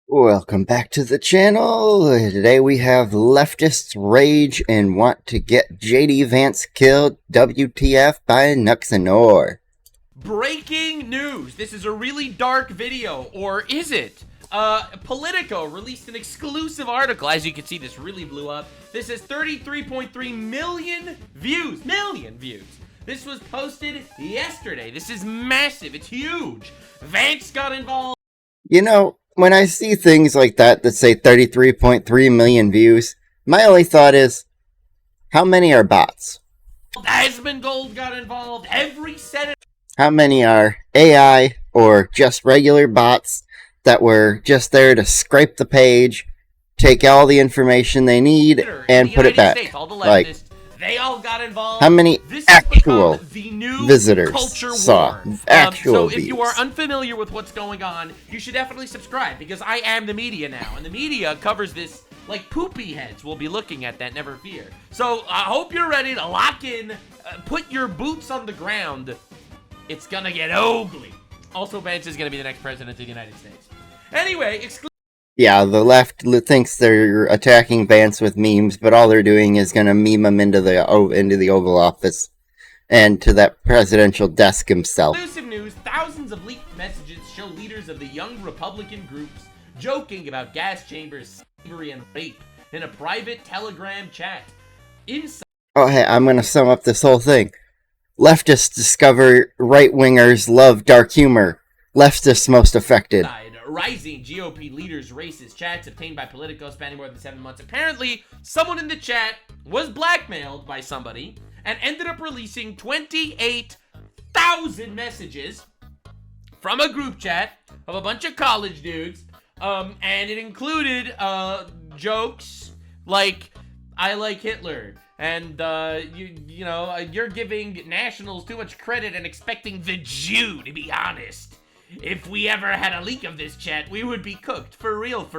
Welcome back to the channel. Today we have Leftists RAGE and want to get JD Vance killed. WTF by Nuxanor. Breaking news. This is a really dark video, or is it? Politico released an exclusive article. As you can see, this really blew up. This has 33.3 million views. This was posted yesterday. This is massive. It's huge. Vance got involved. You know, when I see things like that say 33.3 million views, my only thought is, how many are bots? Asmongold got involved. Every senator. How many are AI or just regular bots that were just there to scrape the page, take all the information they need, and put it back? States, all the like, leftists, they all got involved. How many actual the new visitors saw actual So if you are unfamiliar with what's going on, you should definitely subscribe, because I am the media now, and the media covers this like poopy heads. We'll be looking at that, never fear. So I hope you're ready to lock in, put your boots on the ground. It's gonna get ugly. Also, Vance is gonna be the next president of the United States. Anyway, yeah, the left thinks they're attacking Vance with memes, but all they're doing is going to meme him into the Oval Office and to that presidential desk himself. Exclusive news: thousands of leaked messages show leaders of the young Republican groups joking about gas chambers, slavery, and rape in a private Telegram chat. Oh, hey, I'm going to sum up this whole thing. Leftists discover right-wingers love dark humor. Leftists most affected. Rising GOP leaders' racist chats obtained by Politico spanning more than 7 months. Apparently, someone in the chat was blackmailed by somebody and ended up releasing 28,000 messages from a group chat of a bunch of college dudes, and it included jokes like, "I like Hitler," and you know, "You're giving nationals too much credit and expecting the Jew to be honest. If we ever had a leak of this chat, we would be cooked for real.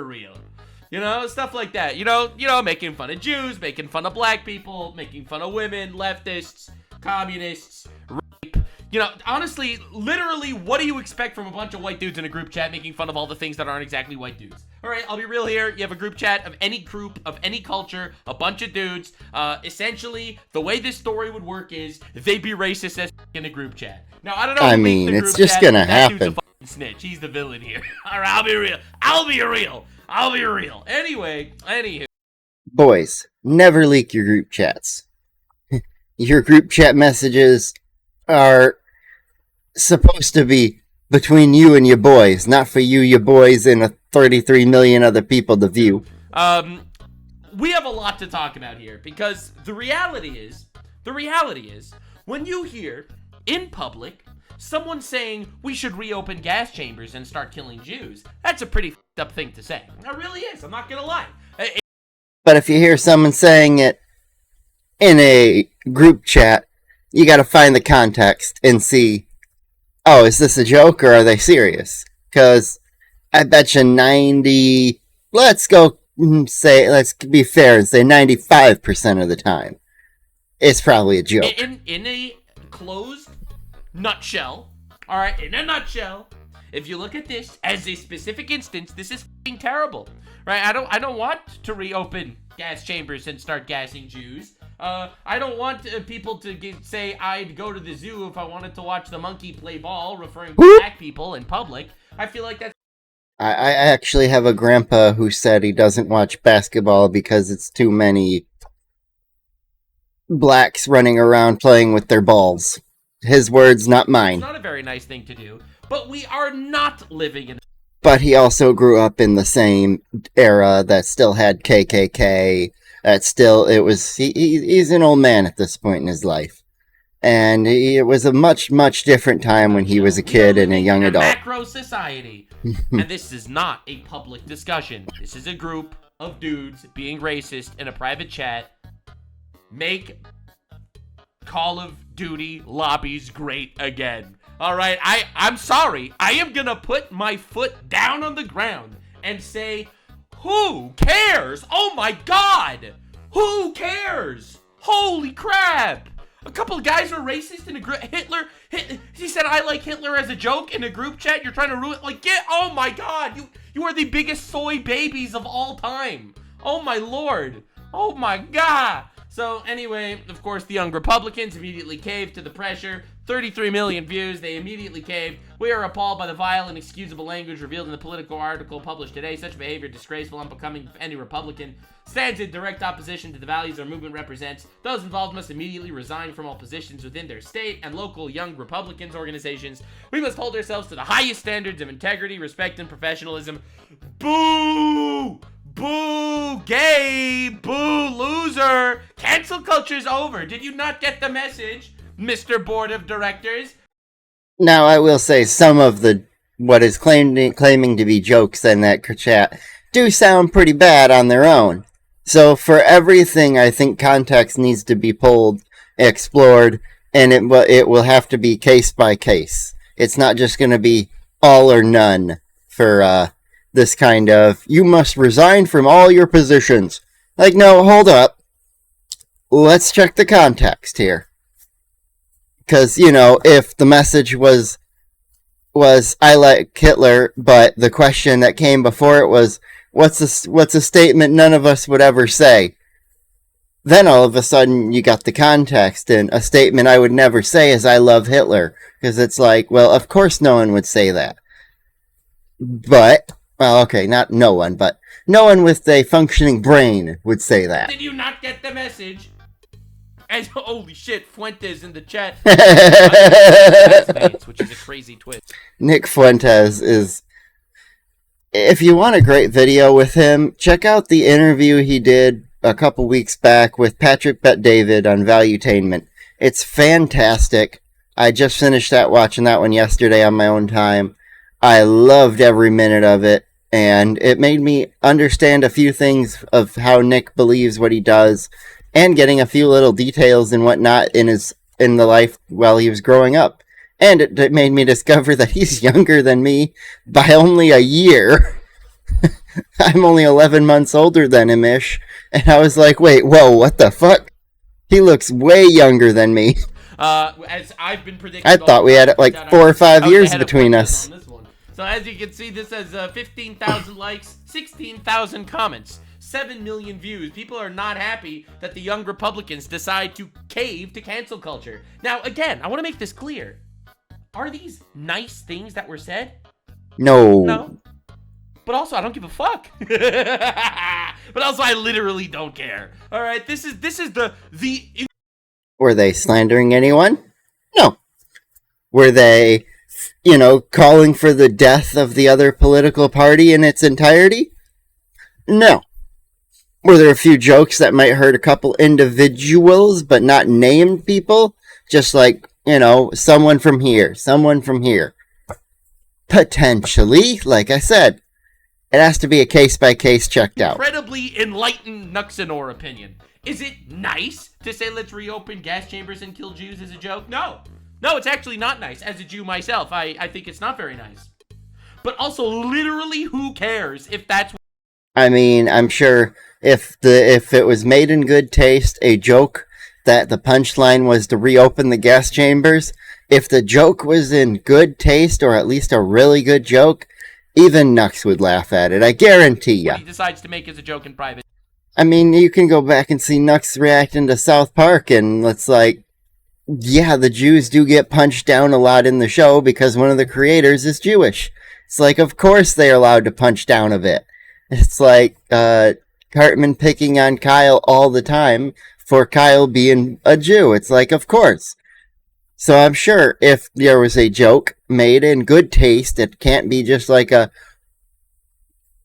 You know, stuff like that. You know, making fun of Jews, making fun of black people, making fun of women, leftists, communists, rape. You know, honestly, literally, what do you expect from a bunch of white dudes in a group chat making fun of all the things that aren't exactly white dudes? All right, I'll be real here. You have a group chat of any group, of any culture, a bunch of dudes. Essentially, the way this story would work is they'd be racist as in a group chat. Now, I don't know. I mean, it's just gonna happen. Snitch. He's the villain here. All right, I'll be real. Anyway, anywho. Boys, never leak your group chats. Your group chat messages are supposed to be between you and your boys, not for you, your boys, and 33 million other people to view. We have a lot to talk about here, because the reality is, when you hear in public someone saying we should reopen gas chambers and start killing Jews, that's a pretty f***ed up thing to say. It really is. I'm not gonna lie. But if you hear someone saying it in a group chat, you gotta find the context and see, oh, is this a joke or are they serious? Because I bet you let's be fair and say 95% of the time, it's probably a joke. In a closed nutshell, all right, in a nutshell, if you look at this as a specific instance, this is f***ing terrible, right? I don't want to reopen gas chambers and start gassing Jews. I don't want people to say I'd go to the zoo if I wanted to watch the monkey play ball, referring to black people in public. I feel like that's... I actually have a grandpa who said he doesn't watch basketball because it's too many blacks running around playing with their balls. His words, not mine. It's not a very nice thing to do, but we are not living in... But he also grew up in the same era that still had KKK. He's an old man at this point in his life. And it was a much, much different time when he was a kid and a young adult. Macro society. And this is not a public discussion. This is a group of dudes being racist in a private chat. Make Call of Duty lobbies great again. All right, I'm sorry. I am gonna put my foot down on the ground and say, who cares? Oh my God, who cares? Holy crap! A couple of guys were racist in a group. He said, "I like Hitler" as a joke in a group chat. You're trying to ruin, like, oh my God, You are the biggest soy babies of all time. Oh my lord. Oh my god. So anyway, of course, the Young Republicans immediately caved to the pressure. 33 million views, they immediately caved. We are appalled by the vile and excusable language revealed in the Politico article published today. Such behavior disgraceful and unbecoming of any Republican. Stands in direct opposition to the values our movement represents. Those involved must immediately resign from all positions within their state and local Young Republicans organizations. We must hold ourselves to the highest standards of integrity, respect, and professionalism. Boo! Boo! Gay! Boo! Loser! Cancel culture's over. Did you not get the message, Mr. Board of Directors? Now, I will say some of the what is claiming to be jokes in that chat do sound pretty bad on their own. So for everything, I think context needs to be pulled, explored, and it will have to be case by case. It's not just going to be all or none for this kind of, you must resign from all your positions. Like, no, hold up. Let's check the context here. Because, you know, if the message was I like Hitler, but the question that came before it was, what's a statement none of us would ever say? Then all of a sudden you got the context, and a statement I would never say is I love Hitler. Because it's like, well, of course no one would say that. But, well, okay, not no one, but no one with a functioning brain would say that. Did you not get the message? And holy shit, Fuentes in the chat. That's Vance, which is a crazy twist. Nick Fuentes is... If you want a great video with him, check out the interview he did a couple weeks back with Patrick Bet-David on Valuetainment. It's fantastic. I just finished watching that one yesterday on my own time. I loved every minute of it, and it made me understand a few things of how Nick believes what he does, and getting a few little details and whatnot in the life while he was growing up. And it made me discover that he's younger than me by only a year. I'm only 11 months older than him-ish. And I was like, wait, whoa, what the fuck? He looks way younger than me. As I've been predicting, I thought we had like 4 or 5 years between us. So as you can see, this has 15,000 likes, 16,000 comments, 7 million views. People are not happy that the Young Republicans decide to cave to cancel culture. Now, again, I want to make this clear. Are these nice things that were said? No. No. But also, I don't give a fuck. But also, I literally don't care. All right, this is the. Were they slandering anyone? No. Were they, calling for the death of the other political party in its entirety? No. Were there a few jokes that might hurt a couple individuals, but not named people? Just like, someone from here, someone from here. Potentially, like I said. It has to be a case-by-case checked out. Incredibly enlightened Nuxanor opinion. Is it nice to say let's reopen gas chambers and kill Jews as a joke? No. No, it's actually not nice. As a Jew myself, I think it's not very nice. But also, literally, who cares if that's... I mean, I'm sure if it was made in good taste, a joke that the punchline was to reopen the gas chambers, if the joke was in good taste, or at least a really good joke, even Nux would laugh at it, I guarantee ya. What he decides to make as a joke in private. I mean, you can go back and see Nux reacting to South Park, and it's like, yeah, the Jews do get punched down a lot in the show because one of the creators is Jewish. It's like, of course they're allowed to punch down a bit. It's like, Cartman picking on Kyle all the time for Kyle being a Jew. It's like, of course. So I'm sure if there was a joke made in good taste, it can't be just like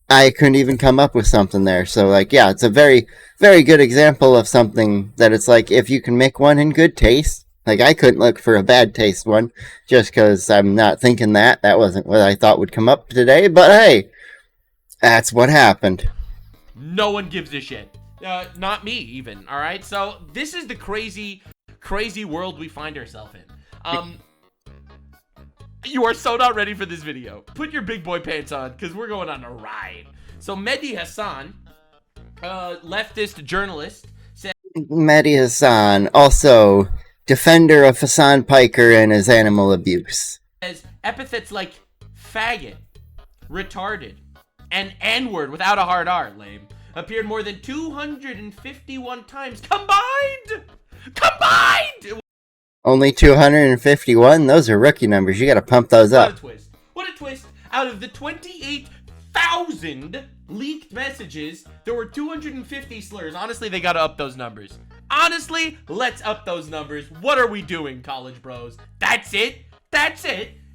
I couldn't even come up with something there. So, like, yeah, it's a very, very good example of something that it's like, if you can make one in good taste, like, I couldn't look for a bad taste one, just because I'm not thinking that. That wasn't what I thought would come up today, but hey, that's what happened. No one gives a shit. Not me, even, alright? So, this is the crazy, crazy world we find ourselves in. You are so not ready for this video. Put your big boy pants on, because we're going on a ride. So, Mehdi Hassan, leftist journalist, said... Mehdi Hassan, also defender of Hassan Piker and his animal abuse. Says epithets like faggot, retarded, and N-word without a hard R, lame, appeared more than 251 times combined. Only 251? Those are rookie numbers. You gotta pump those up. What a twist. Out of the 28,000 leaked messages, there were 250 slurs. Honestly, they gotta up those numbers. Honestly, let's up those numbers. What are we doing, college bros? That's it.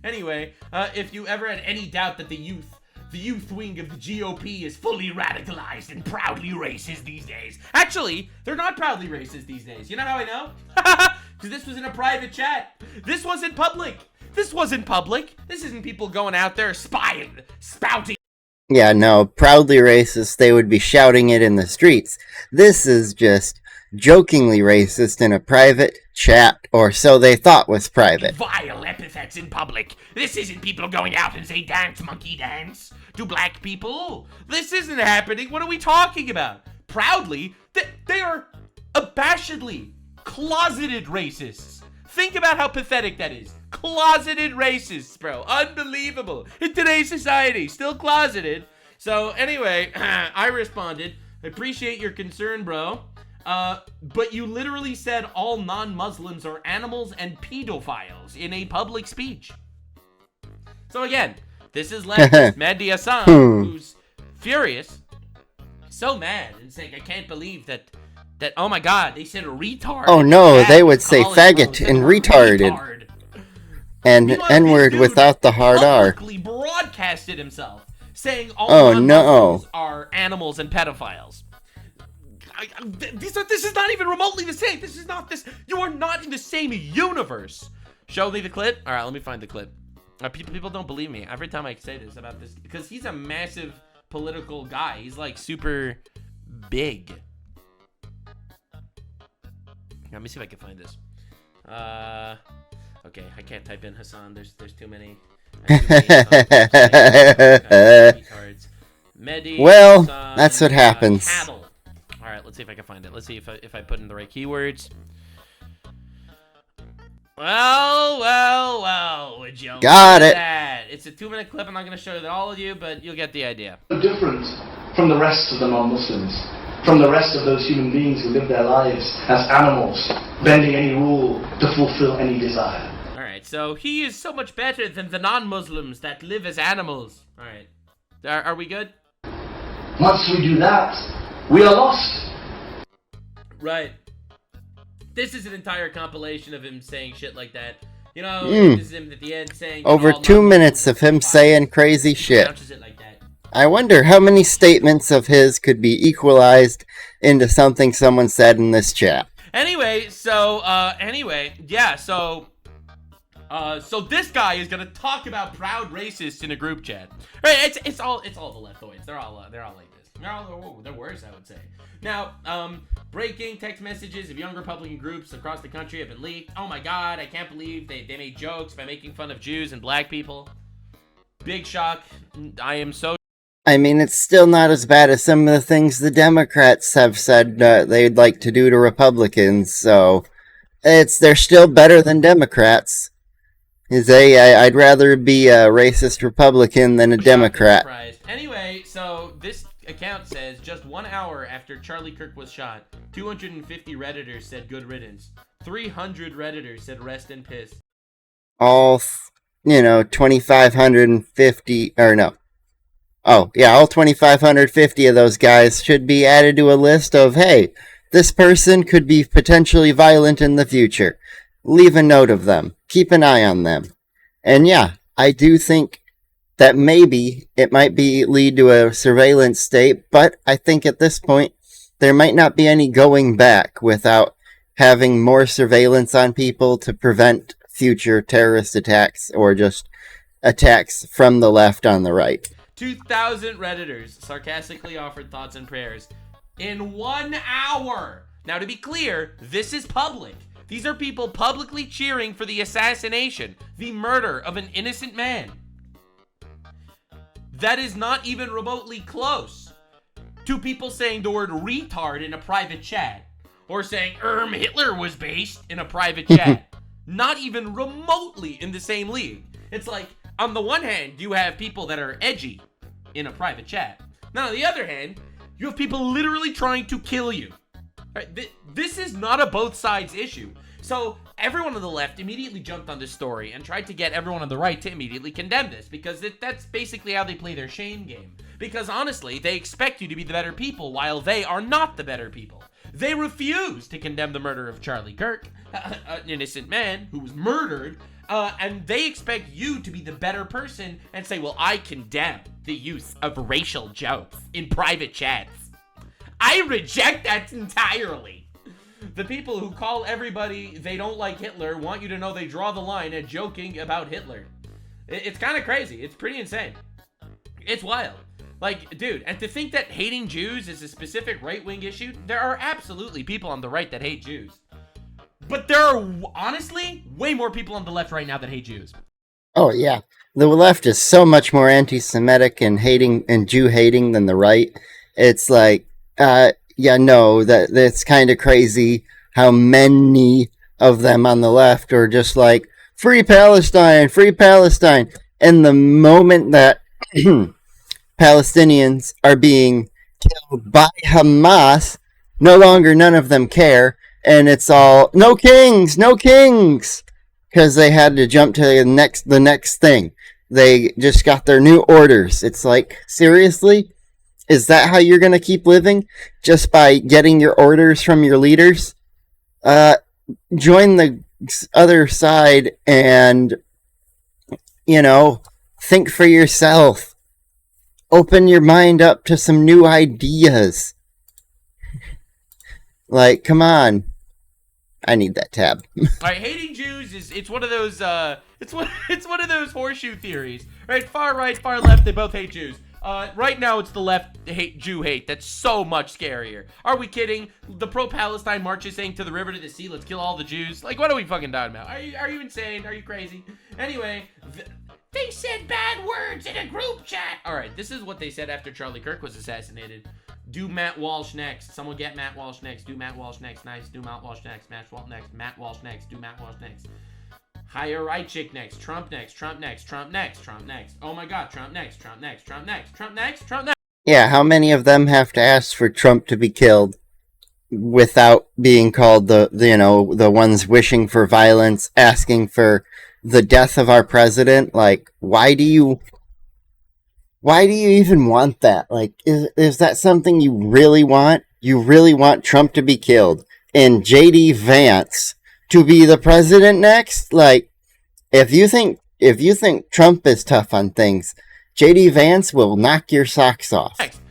Anyway, if you ever had any doubt that the youth wing of the GOP is fully radicalized and proudly racist these days. Actually, they're not proudly racist these days. You know how I know? Because this was in a private chat. This wasn't public. This isn't people going out there spouting. Yeah, no, proudly racist, they would be shouting it in the streets. This is just jokingly racist in a private chat, or so they thought was private. Vile epithets in public. This isn't people going out and say dance, monkey dance to black people. This isn't happening. What are we talking about? Proudly, they are abashedly closeted racists. Think about how pathetic that is. Closeted racists, bro. Unbelievable. In today's society, still closeted. So anyway, I responded, I appreciate your concern, bro. But you literally said all non-Muslims are animals and pedophiles in a public speech. So again, this is leftist Mehdi Hassan, who's furious, so mad, and saying, I can't believe that, oh my god, they said retard. Oh no, they would say faggot and retarded. And N-word without the hard R. Publicly broadcasted himself, saying all non-Muslims are animals and pedophiles. This is not even remotely the same. You are not in the same universe. Show me the clip. All right, let me find the clip. People don't believe me every time I say this about this, because he's a massive political guy. He's like super big. Let me see if I can find this. Okay, I can't type in Hassan. There's too many. Retards. Mehdi, well, Hassan, that's what happens. Cattle. All right, let's see if I can find it. Let's see if I put in the right keywords. Well, would you got it. That? It's a 2-minute clip. I'm not going to show it to all of you, but you'll get the idea. Different from the rest of the non-Muslims, from the rest of those human beings who live their lives as animals, bending any rule to fulfill any desire. All right, so he is so much better than the non-Muslims that live as animals. All right, are we good? Once we do that, we are lost. Right. This is an entire compilation of him saying shit like that. You know, this is him at the end saying... Over 2 minutes of him saying crazy shit. It like that. I wonder how many statements of his could be equalized into something someone said in this chat. Anyway, so this guy is gonna talk about proud racists in a group chat. Right? It's all the leftoids. They're all like this. They're worse, I would say. Now, breaking text messages of young Republican groups across the country have been leaked. Oh my god, I can't believe they made jokes by making fun of Jews and black people. Big shock. I am so... I mean, it's still not as bad as some of the things the Democrats have said they'd like to do to Republicans, so they're still better than Democrats. I'd rather be a racist Republican than a Democrat. Anyway, so this account says just 1 hour after Charlie Kirk was shot, 250 Redditors said good riddance. 300 Redditors said rest in piss. All, 2,550, or no. Oh, yeah, all 2,550 of those guys should be added to a list of, hey, this person could be potentially violent in the future. Leave a note of them. Keep an eye on them. And yeah, I do think that maybe it might lead to a surveillance state, but I think at this point, there might not be any going back without having more surveillance on people to prevent future terrorist attacks or just attacks from the left on the right. 2,000 Redditors sarcastically offered thoughts and prayers in 1 hour. Now, to be clear, this is public. These are people publicly cheering for the assassination, the murder of an innocent man. That is not even remotely close to people saying the word retard in a private chat or saying Hitler was based in a private chat. Not even remotely in the same league. It's like, on the one hand, you have people that are edgy, in a private chat. Now, on the other hand, you have people literally trying to kill you. Right? This is not a both sides issue. So everyone on the left immediately jumped on this story and tried to get everyone on the right to immediately condemn this, because that's basically how they play their shame game. Because honestly, they expect you to be the better people while they are not the better people. They refuse to condemn the murder of Charlie Kirk, an innocent man who was murdered, and they expect you to be the better person and say, well, I condemn the use of racial jokes in private chats. I reject that entirely. The people who call everybody they don't like Hitler want you to know they draw the line at joking about Hitler. It's kind of crazy. It's pretty insane. It's wild. Like, dude, and to think that hating Jews is a specific right-wing issue, there are absolutely people on the right that hate Jews. But there are, honestly, way more people on the left right now that hate Jews. Oh, yeah. The left is so much more anti-Semitic and hating and Jew-hating than the right. It's like, that's kind of crazy how many of them on the left are just like, free Palestine, free Palestine. And the moment that Palestinians are being killed by Hamas, no longer none of them care. And it's all, no kings, no kings. Because they had to jump to the next thing. They just got their new orders. It's like, seriously? Is that how you're going to keep living? Just by getting your orders from your leaders? Join the other side and, think for yourself. Open your mind up to some new ideas. Like, come on. I need that tab. Alright, hating Jews it's one of those it's one of those horseshoe theories. Right, far right, far left, they both hate Jews. Right now it's the left Jew hate that's so much scarier. Are we kidding? The pro-Palestine march is saying to the river to the sea, let's kill all the Jews. Like, what are we fucking talking about? Are you insane? Are you crazy? Anyway, they said bad words in a group chat. All right, this is what they said after Charlie Kirk was assassinated. Do Matt Walsh next. Someone get Matt Walsh next. Do Matt Walsh next. Nice. Do Matt Walsh next. Matt Walsh next. Matt Walsh next. Do Matt Walsh next. Hire right chick next. Trump next. Trump next. Trump next. Trump next. Oh my God. Trump next. Trump next. Trump next. Trump next. Trump next. Yeah, how many of them have to ask for Trump to be killed without being called the ones wishing for violence, asking for the death of our president? Like, why do you even want that? Like, is that something you really want? You really want Trump to be killed and JD Vance to be the president next? Like, if you think Trump is tough on things, JD Vance will knock your socks off. Next.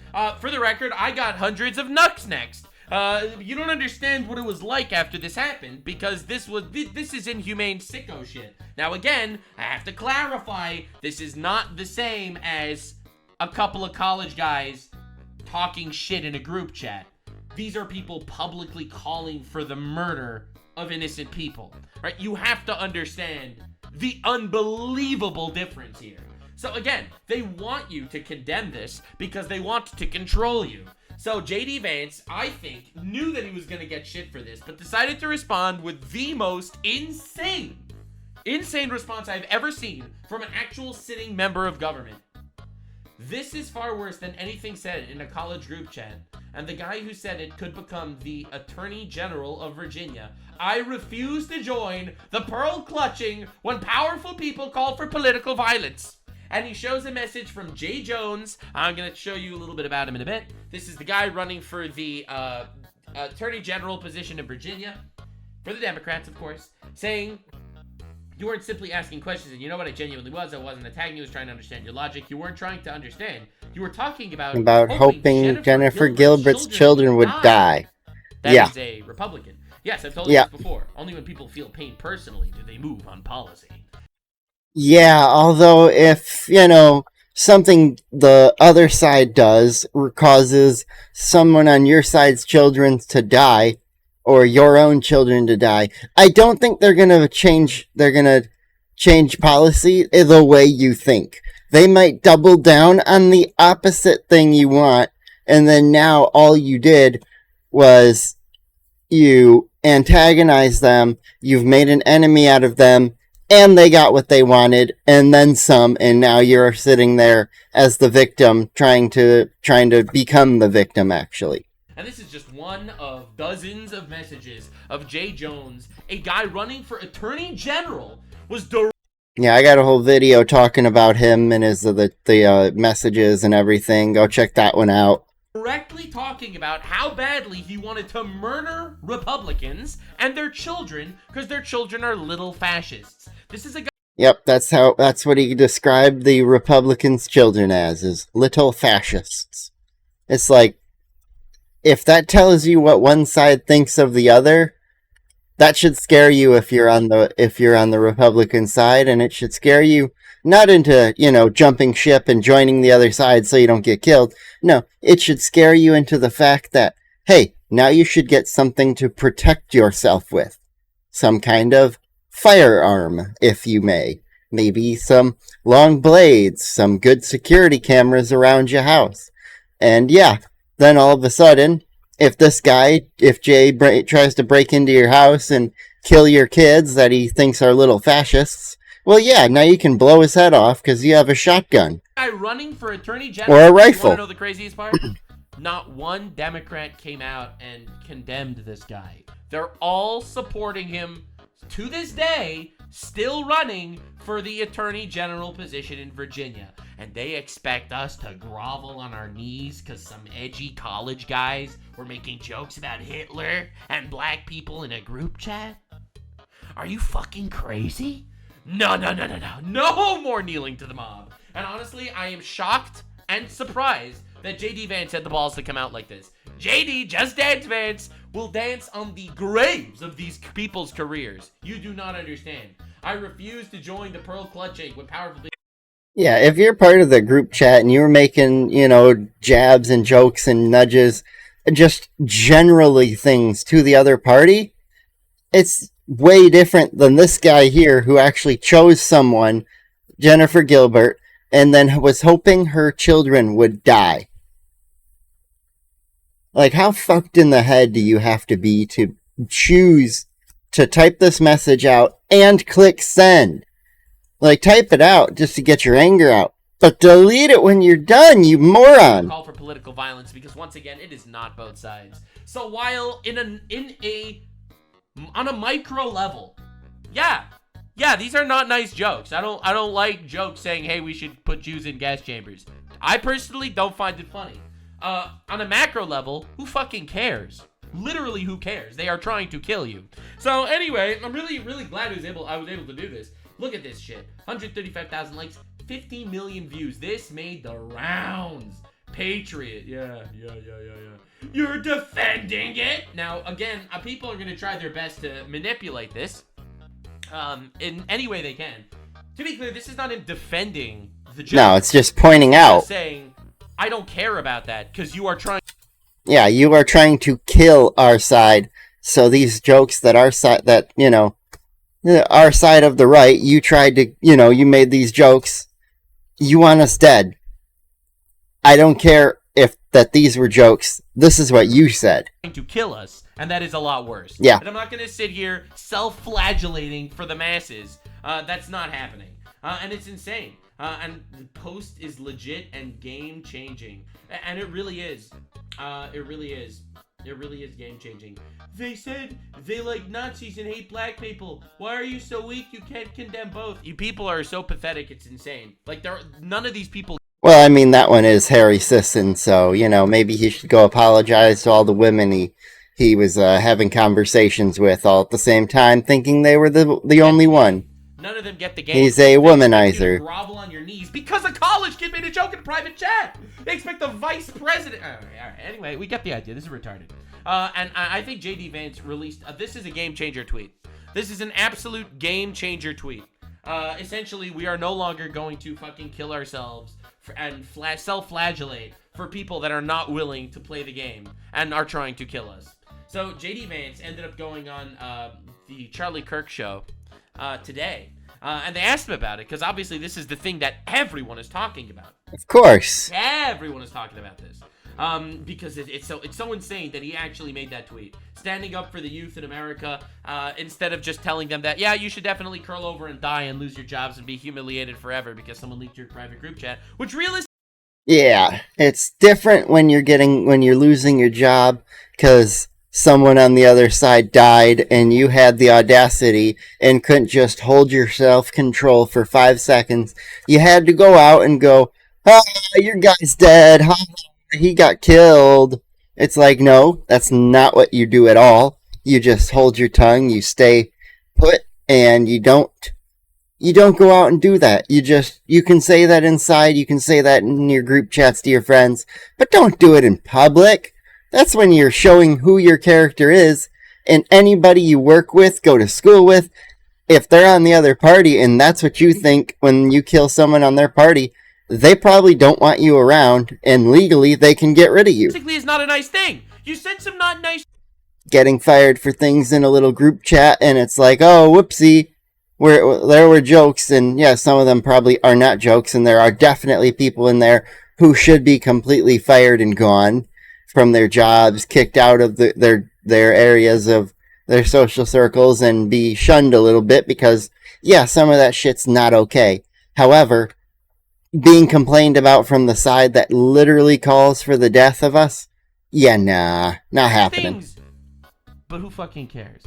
For the record, I got hundreds of nucks next. You don't understand what it was like after this happened, because this is inhumane sicko shit. Now again, I have to clarify, this is not the same as a couple of college guys talking shit in a group chat. These are people publicly calling for the murder of innocent people, right? You have to understand the unbelievable difference here. So again, they want you to condemn this because they want to control you. So JD Vance, I think, knew that he was going to get shit for this, but decided to respond with the most insane response I've ever seen from an actual sitting member of government. This is far worse than anything said in a college group chat, and the guy who said it could become the Attorney General of Virginia. I refuse to join the pearl-clutching when powerful people call for political violence. And he shows a message from Jay Jones. I'm going to show you a little bit about him in a bit. This is the guy running for the Attorney General position in Virginia, for the Democrats, of course, saying, you weren't simply asking questions, and you know what I genuinely was. I wasn't attacking you. I was trying to understand your logic. You weren't trying to understand. You were talking about hoping Jennifer Gilbert's children would die. That is a Republican. Yes, I've told you this before. Only when people feel pain personally do they move on policy. Yeah, although if, something the other side does causes someone on your side's children to die, or your own children to die, I don't think they're gonna change policy the way you think. They might double down on the opposite thing you want, and then now all you did was you antagonize them, you've made an enemy out of them, and they got what they wanted, and then some, and now you're sitting there as the victim, trying to become the victim, actually. And this is just one of dozens of messages of Jay Jones, a guy running for Attorney General, was Yeah, I got a whole video talking about him and his the messages and everything. Go check that one out. directly talking about how badly he wanted to murder Republicans and their children because their children are little fascists. This is a guy. Yep, that's what he described the Republicans' children as little fascists. It's like, if that tells you what one side thinks of the other, that should scare you if you're on the Republican side, and it should scare you not into, jumping ship and joining the other side so you don't get killed. No, it should scare you into the fact that, hey, now you should get something to protect yourself with. Some kind of firearm, if you may. Maybe some long blades, some good security cameras around your house. And yeah, then all of a sudden, if Jay tries to break into your house and kill your kids that he thinks are little fascists, well, yeah, now you can blow his head off because you have a shotgun. Guy running for Attorney General. Or a rifle. You want to know the craziest part? Not one Democrat came out and condemned this guy. They're all supporting him to this day, still running for the Attorney General position in Virginia. And they expect us to grovel on our knees because some edgy college guys were making jokes about Hitler and black people in a group chat? Are you fucking crazy? No. No more kneeling to the mob. And honestly, I am shocked and surprised that JD Vance had the balls to come out like this. JD, Just Dance Vance, will dance on the graves of these people's careers. You do not understand. I refuse to join the pearl clutching with powerful... Yeah, if you're part of the group chat and you're making, jabs and jokes and nudges, just generally things to the other party, it's way different than this guy here who actually chose someone, Jennifer Gilbert, and then was hoping her children would die. Like, how fucked in the head do you have to be to choose to type this message out and click send? Like, type it out just to get your anger out, but delete it when you're done, you moron. Call for political violence because once again, it is not both sides. So while on a micro level, yeah, these are not nice jokes. I don't like jokes saying, hey, we should put Jews in gas chambers. I personally don't find it funny. On a macro level, who fucking cares? Literally, who cares? They are trying to kill you. So anyway, I'm really, really glad I was able to do this. Look at this shit. 135,000 likes, 15 million views. This made the rounds. Patriot. Yeah. You're defending it. Now, again, people are going to try their best to manipulate this in any way they can. To be clear, this is not him defending the joke. No, it's just pointing out. Saying, I don't care about that because you are trying. Yeah, you are trying to kill our side. So these jokes that our side, our side of the right, you tried to, you made these jokes. You want us dead. I don't care if these were jokes. This is what you said. To kill us, and that is a lot worse. Yeah. And I'm not going to sit here self-flagellating for the masses. That's not happening. And it's insane. And the post is legit and game-changing. And it really is. It really is. It really is game-changing. They said they like Nazis and hate black people. Why are you so weak? You can't condemn both. You people are so pathetic, it's insane. Like, none of these people... Well, I mean, that one is Harry Sisson, so, maybe he should go apologize to all the women he was having conversations with all at the same time, thinking they were the only one. None of them get the game. He's a womanizer. Grovel on your knees because a college kid made a joke in a private chat. They expect the vice president. All right. Anyway, we get the idea. This is retarded. And I think JD Vance released. This is a game changer tweet. This is an absolute game changer tweet. Essentially, we are no longer going to fucking kill ourselves and self-flagellate for people that are not willing to play the game and are trying to kill us. So JD Vance ended up going on the Charlie Kirk show today. And they asked him about it because obviously this is the thing that everyone is talking about. Of course. Everyone is talking about this. Because it's so insane that he actually made that tweet. Standing up for the youth in America, instead of just telling them that, yeah, you should definitely curl over and die and lose your jobs and be humiliated forever because someone leaked your private group chat, which realistically... Yeah, it's different when you're losing your job because someone on the other side died and you had the audacity and couldn't just hold your self-control for 5 seconds. You had to go out and go, "Ah, your guy's dead. Ha, he got killed." It's like, no, that's not what you do at all. You just hold your tongue, you stay put, and you don't go out and do that. You can say that inside, you can say that in your group chats to your friends, but don't do it in public. That's when you're showing who your character is, and anybody you work with, go to school with, if they're on the other party and that's what you think when you kill someone on their party, they probably don't want you around, and legally they can get rid of you. Basically, it's not a nice thing. You said some not nice... Getting fired for things in a little group chat, and it's like, oh, whoopsie, there were jokes, and yeah, some of them probably are not jokes, and there are definitely people in there who should be completely fired and gone from their jobs, kicked out of their areas of their social circles, and be shunned a little bit because, yeah, some of that shit's not okay. However, being complained about from the side that literally calls for the death of us, yeah, nah, not happening. Things. But who fucking cares?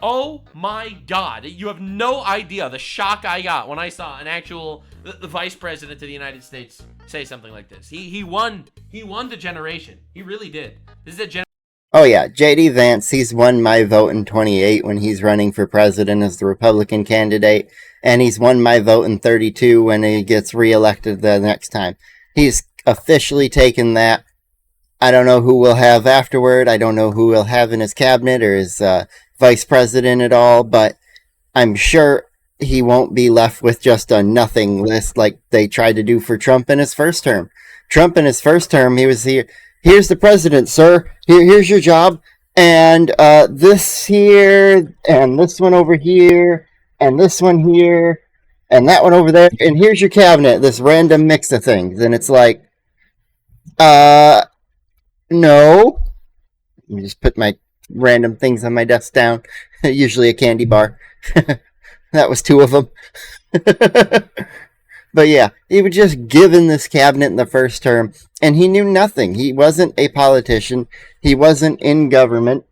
Oh my god, you have no idea the shock I got when I saw an actual the vice president of the United States say something like this. He won the generation. He really did. This is a generation. Oh yeah, JD Vance, he's won my vote in 28 when he's running for president as the Republican candidate, and he's won my vote in 32 when he gets reelected the next time. He's officially taken that. I don't know who we'll have afterward. I don't know who we'll have in his cabinet or his vice president at all, but I'm sure he won't be left with just a nothing list like they tried to do for Trump in his first term. Trump in his first term, he was here. Here's the president, sir. Here's your job. And this here, and this one over here, and this one here, and that one over there. And here's your cabinet, this random mix of things. And it's like, no. Let me just put my random things on my desk down. Usually a candy bar. That was 2 of them. But yeah, he was just given this cabinet in the first term, and he knew nothing. He wasn't a politician. He wasn't in government.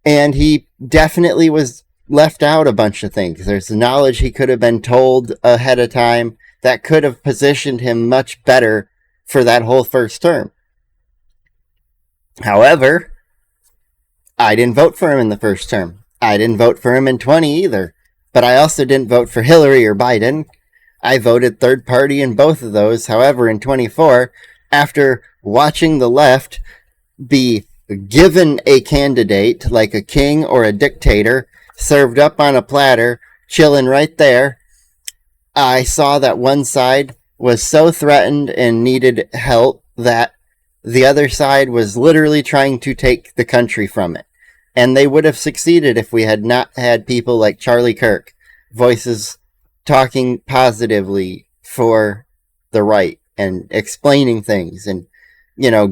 And he definitely was left out a bunch of things. There's knowledge he could have been told ahead of time that could have positioned him much better for that whole first term. However, I didn't vote for him in the first term. I didn't vote for him in 20 either. But I also didn't vote for Hillary or Biden. I voted third party in both of those. However, in 24, after watching the left be given a candidate like a king or a dictator, served up on a platter, chilling right there, I saw that one side was so threatened and needed help that the other side was literally trying to take the country from it. And they would have succeeded if we had not had people like Charlie Kirk, voices talking positively for the right and explaining things and,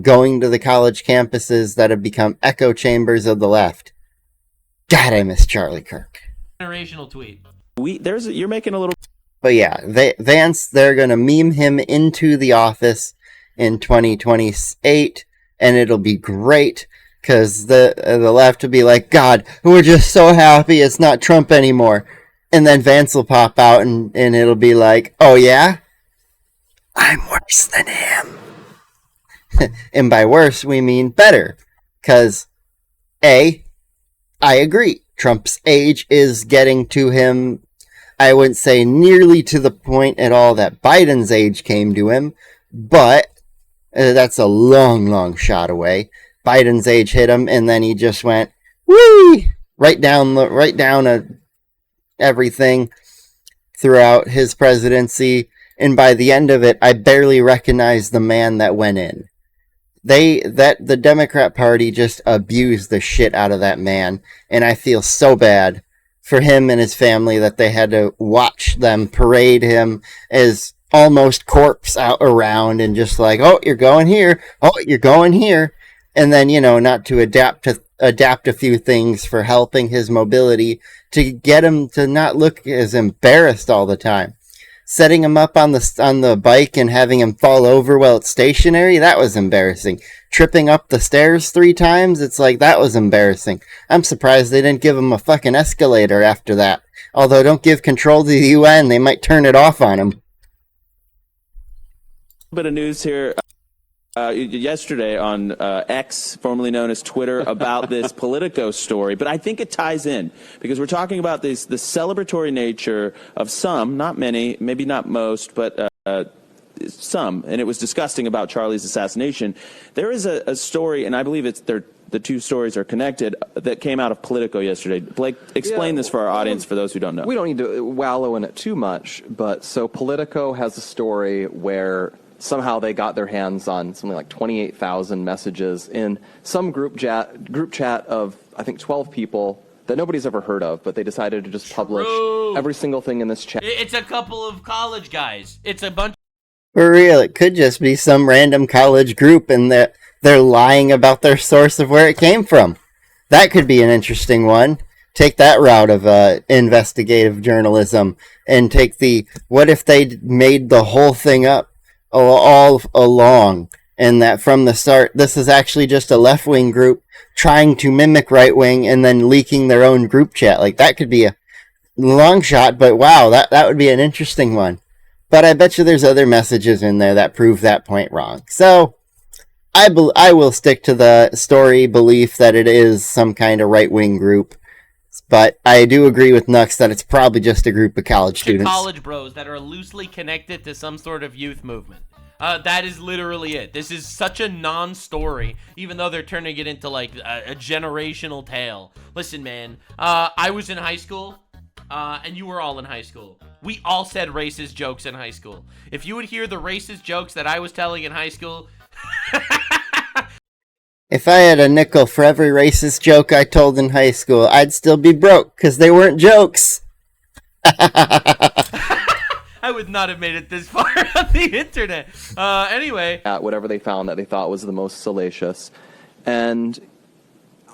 going to the college campuses that have become echo chambers of the left. God, I miss Charlie Kirk. Generational tweet. You're making a little... But yeah, Vance, they're going to meme him into the office in 2028, and it'll be great, because the left will be like, God, we're just so happy it's not Trump anymore. And then Vance will pop out, and it'll be like, oh yeah? I'm worse than him. And by worse, we mean better. Because, I agree. Trump's age is getting to him, I wouldn't say nearly to the point at all that Biden's age came to him, but that's a long, long shot away. Biden's age hit him, and then he just went, whee! Right down everything throughout his presidency, and by the end of it, I barely recognized the man that went in. The Democrat Party just abused the shit out of that man, and I feel so bad for him and his family that they had to watch them parade him as almost corpse out around and just like, oh, you're going here. Oh, you're going here. And then, not to adapt a few things for helping his mobility to get him to not look as embarrassed all the time. Setting him up on the bike and having him fall over while it's stationary, that was embarrassing. Tripping up the stairs 3 times, it's like, that was embarrassing. I'm surprised they didn't give him a fucking escalator after that. Although, don't give control to the UN, they might turn it off on him. A bit of news here. Yesterday on X, formerly known as Twitter, about this Politico story. But I think it ties in because we're talking about the celebratory nature of some, not many, maybe not most, but some. And it was disgusting about Charlie's assassination. There is a story, and I believe the two stories are connected, that came out of Politico yesterday. Blake, explain this for our audience, for those who don't know. We don't need to wallow in it too much, but so Politico has a story where somehow they got their hands on something like 28,000 messages in some group chat of, I think, 12 people that nobody's ever heard of, but they decided to just publish every single thing in this chat. It's a couple of college guys. It's a bunch. For real, it could just be some random college group and they're lying about their source of where it came from. That could be an interesting one. Take that route of investigative journalism and take what if they made the whole thing up all along, and that from the start this is actually just a left-wing group trying to mimic right-wing and then leaking their own group chat. Like, that could be a long shot, but wow, that would be an interesting one. But I bet you there's other messages in there that prove that point wrong. So I will stick to the story belief that it is some kind of right-wing group. But I do agree with Nux that it's probably just a group of college students. College bros that are loosely connected to some sort of youth movement. That is literally it. This is such a non-story, even though they're turning it into like a generational tale. Listen, man, I was in high school, and you were all in high school. We all said racist jokes in high school. If you would hear the racist jokes that I was telling in high school... If I had a nickel for every racist joke I told in high school, I'd still be broke, because they weren't jokes. I would not have made it this far on the internet. Anyway. At whatever they found that they thought was the most salacious. And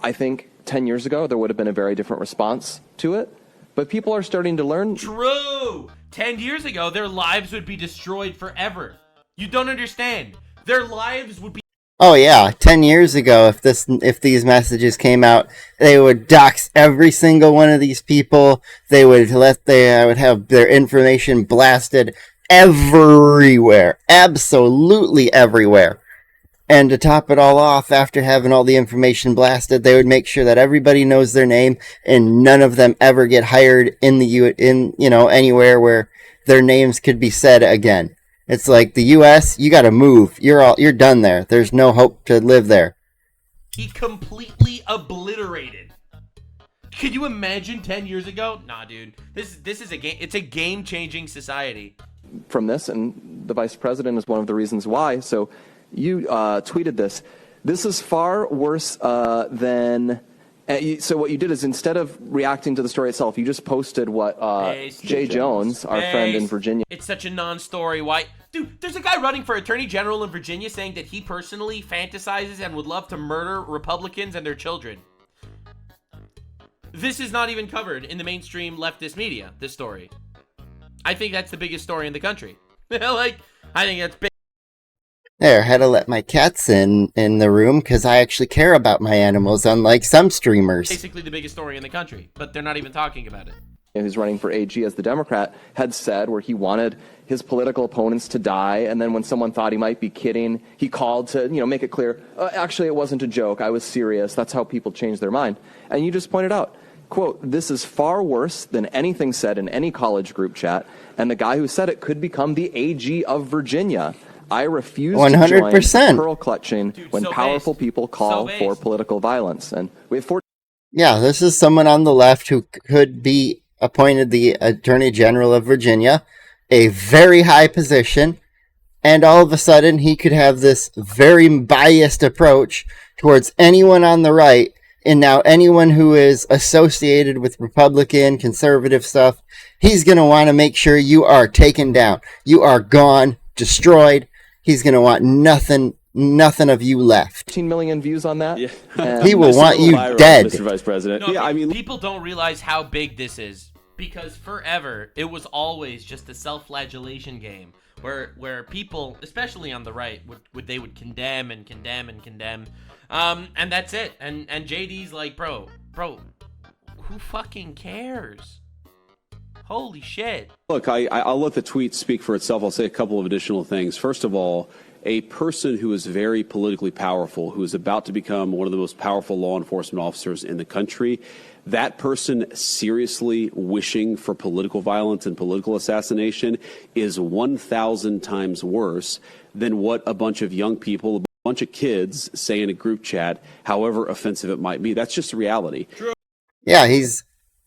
I think 10 years ago, there would have been a very different response to it. But people are starting to learn. True. 10 years ago, their lives would be destroyed forever. You don't understand. Their lives would be... Oh yeah, 10 years ago, if these messages came out, they would dox every single one of these people. They would have their information blasted everywhere, absolutely everywhere. And to top it all off, after having all the information blasted, they would make sure that everybody knows their name and none of them ever get hired anywhere where their names could be said again. It's like the U.S., you gotta move. You're done there. There's no hope to live there. He completely obliterated. Could you imagine 10 years ago? Nah, dude. This is a game. It's a game-changing society. From this, and the vice president is one of the reasons why. So you tweeted this. This is far worse than... So what you did is, instead of reacting to the story itself, you just posted what Jay Jones, our friend in Virginia. It's such a non-story. Why? Dude, there's a guy running for attorney general in Virginia saying that he personally fantasizes and would love to murder Republicans and their children. This is not even covered in the mainstream leftist media, this story. I think that's the biggest story in the country. I think that's big. There, had to let my cats in the room because I actually care about my animals, unlike some streamers. Basically the biggest story in the country, but they're not even talking about it. Who's running for AG as the Democrat had said, where he wanted his political opponents to die, and then when someone thought he might be kidding, he called to make it clear, actually it wasn't a joke, I was serious. That's how people change their mind. And you just pointed out, quote, this is far worse than anything said in any college group chat, and the guy who said it could become the AG of Virginia. I refuse 100%. To join pearl clutching when powerful people call for political violence. And we have 14. Yeah, this is someone on the left who could be appointed the Attorney General of Virginia, a very high position, and all of a sudden he could have this very biased approach towards anyone on the right And now anyone who is associated with Republican, conservative stuff, he's going to want to make sure you are taken down. You are gone, destroyed. He's going to want nothing of you left. 15 million views on that. Yeah. He will want you Viral, dead. Mr. Vice President. No, yeah, I mean, people don't realize how big this is, because forever it was always just a self-flagellation game where people, especially on the right, would condemn and condemn and condemn, and that's it. And JD's like, bro, who fucking cares? Holy shit. Look, I'll let the tweet speak for itself. I'll say a couple of additional things. First of all, a person who is very politically powerful, who is about to become one of the most powerful law enforcement officers in the country, that person seriously wishing for political violence and political assassination is 1,000 times worse than what a bunch of young people, a bunch of kids say in a group chat, however offensive it might be. That's just the reality. Yeah, he's,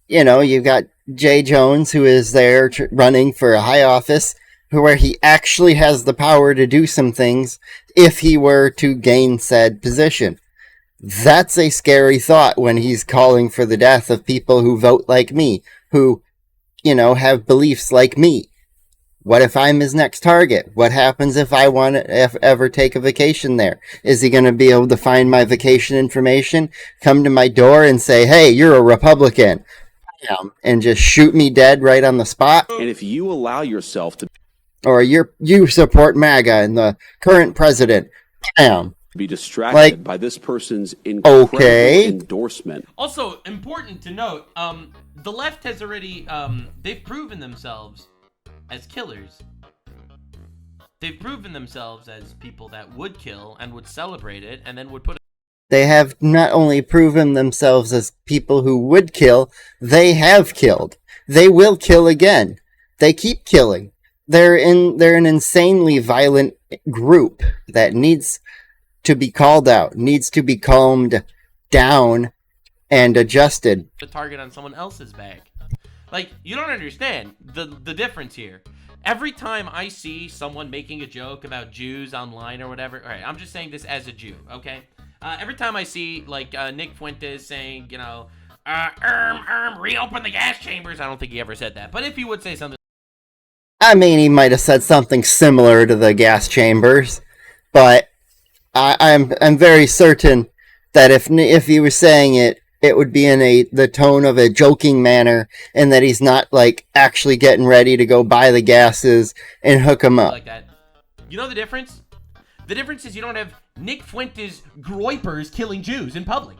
you've got Jay Jones, who is there running for a high office, where he actually has the power to do some things if he were to gain said position. That's a scary thought when he's calling for the death of people who vote like me, who, have beliefs like me. What if I'm his next target? What happens if I want to ever take a vacation there? Is he going to be able to find my vacation information, come to my door and say, hey, you're a Republican, and just shoot me dead right on the spot? And if you allow yourself to Or you support MAGA and the current president, be distracted by this person's incredible endorsement. Also, important to note, the left has already, they've proven themselves as killers. They've proven themselves as people that would kill and would celebrate it and then would put... They have not only proven themselves as people who would kill, they have killed. They will kill again. They keep killing. They're an insanely violent group that needs to be called out, needs to be calmed down and adjusted. The target on someone else's back. Like, you don't understand the difference here. Every time I see someone making a joke about Jews online or whatever, all right, I'm just saying this as a Jew, okay? Every time I see, like, Nick Fuentes saying, reopen the gas chambers, I don't think he ever said that. But if he would say something... I mean, he might have said something similar to the gas chambers, but I'm very certain that if he was saying it, it would be in the tone of a joking manner, and that he's not, like, actually getting ready to go buy the gases and hook them up. Like that. You know the difference? The difference is you don't have Nick Fuentes groypers killing Jews in public.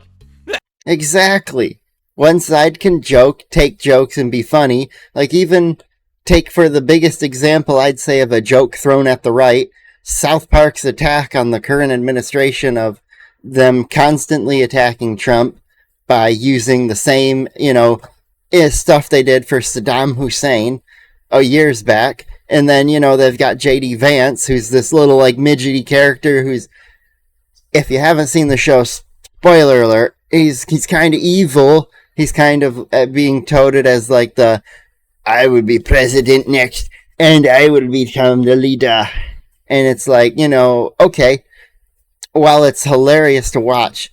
Exactly. One side can take jokes and be funny. Like, even take for the biggest example, I'd say, of a joke thrown at the right, South Park's attack on the current administration of them constantly attacking Trump by using the same, stuff they did for Saddam Hussein years back. And then, they've got JD Vance, who's this little, like, midgety character who's, if you haven't seen the show, spoiler alert, he's kind of evil. He's kind of being touted as, like, I would be president next, and I will become the leader. And it's like, okay, while it's hilarious to watch,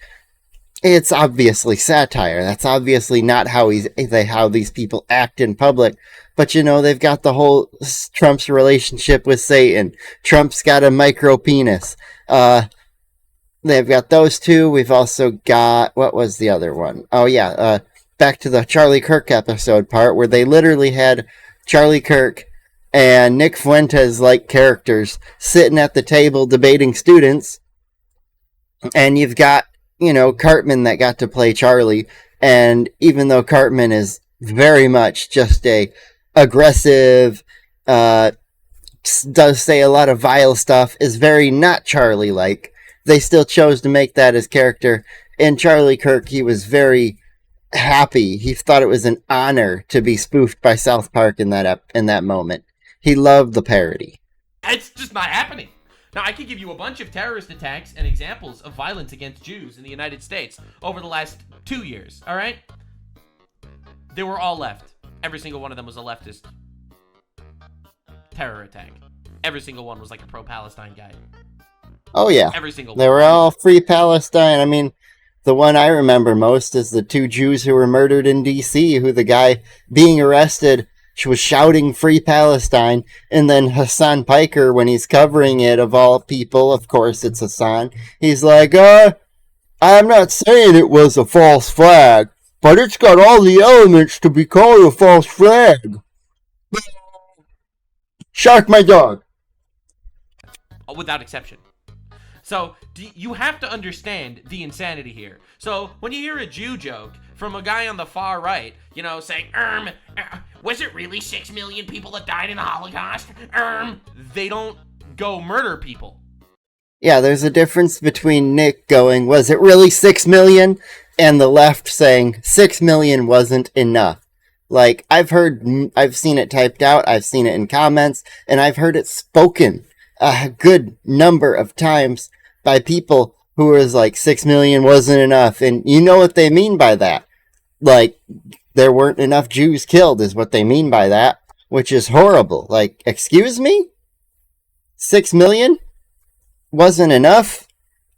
it's obviously satire. That's obviously not how these people act in public. But, they've got the whole Trump's relationship with Satan. Trump's got a micro penis. They've got those two. We've also got, what was the other one? Oh, yeah, back to the Charlie Kirk episode part, where they literally had Charlie Kirk and Nick Fuentes like characters sitting at the table debating students, and you've got Cartman that got to play Charlie, and even though Cartman is very much just a aggressive, does say a lot of vile stuff, is very not Charlie like, they still chose to make that his character. In Charlie Kirk, he was very happy. He thought it was an honor to be spoofed by South Park in that moment. He loved the parody. It's just not happening. Now, I could give you a bunch of terrorist attacks and examples of violence against Jews in the United States over the last 2 years, all right? They were all left. Every single one of them was a leftist terror attack. Every single one was like a pro-Palestine guy. Oh, yeah. Every single They one. were all free Palestine. I mean, The one I remember most is the 2 Jews who were murdered in D.C., who the guy being arrested was shouting Free Palestine, and then Hassan Piker, when he's covering it, of all people, of course it's Hassan, he's like, I'm not saying it was a false flag, but it's got all the elements to be called a false flag. Shark my dog. Without exception. So you have to understand the insanity here. So when you hear a Jew joke from a guy on the far right, saying, was it really 6 million people that died in the Holocaust? They don't go murder people. Yeah, there's a difference between Nick going, was it really 6 million? And the left saying 6 million wasn't enough. Like, I've seen it typed out, I've seen it in comments, and I've heard it spoken a good number of times by people who was like, 6 million wasn't enough. And you know what they mean by that. Like, there weren't enough Jews killed is what they mean by that, which is horrible. Like, excuse me? 6 million wasn't enough?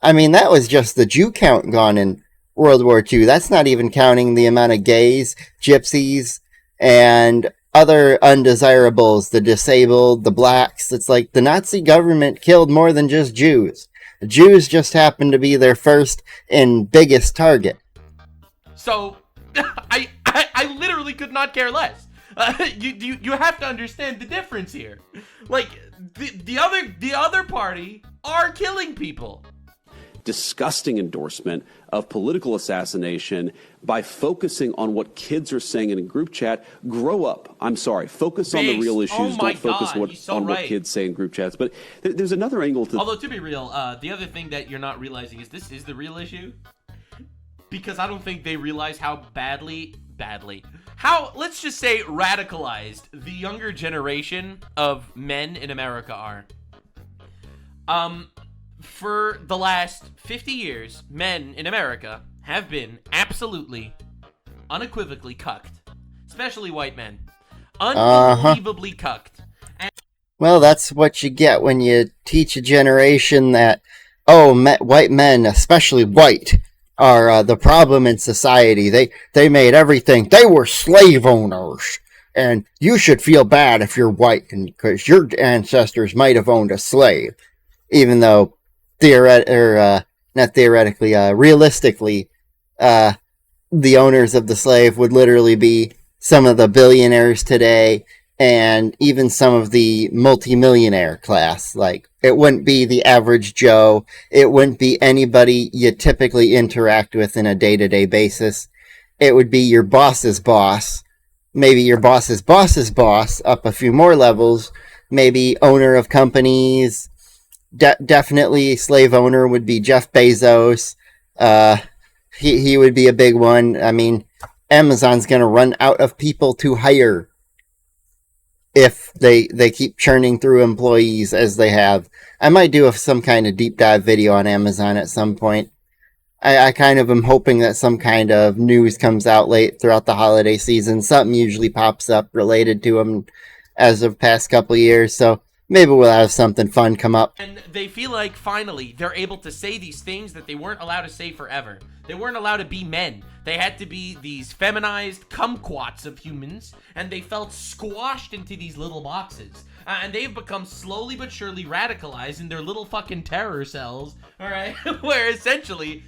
I mean, that was just the Jew count gone in World War II. That's not even counting the amount of gays, gypsies, and other undesirables, the disabled, the blacks. It's like the Nazi government killed more than just Jews. The Jews just happened to be their first and biggest target. So, I literally could not care less. You have to understand the difference here. Like, the other party are killing people. Disgusting endorsement of political assassination by focusing on what kids are saying in a group chat. Grow up. I'm sorry. Focus on the real issues. Don't focus on what kids say in group chats. But there's another angle to... Although, to be real, the other thing that you're not realizing is this is the real issue. Because I don't think they realize how how, let's just say, radicalized the younger generation of men in America are. For the last 50 years, men in America have been absolutely, unequivocally cucked. Especially white men. Unbelievably cucked. Well, that's what you get when you teach a generation that, white men, especially white, are the problem in society. They made everything. They were slave owners. And you should feel bad if you're white because your ancestors might have owned a slave. Even though realistically, the owners of the slave would literally be some of the billionaires today and even some of the multimillionaire class. Like, it wouldn't be the average Joe. It wouldn't be anybody you typically interact with in a day-to-day basis. It would be your boss's boss, maybe your boss's boss's boss, up a few more levels, maybe owner of companies. Definitely slave owner would be Jeff Bezos. He would be a big one. I mean, Amazon's going to run out of people to hire if they keep churning through employees as they have. I might do some kind of deep dive video on Amazon at some point. I kind of am hoping that some kind of news comes out late throughout the holiday season. Something usually pops up related to them as of past couple of years. So maybe we'll have something fun come up. And they feel like finally they're able to say these things that they weren't allowed to say forever. They weren't allowed to be men. They had to be these feminized kumquats of humans, and they felt squashed into these little boxes. And they've become slowly but surely radicalized in their little fucking terror cells, all right? Where essentially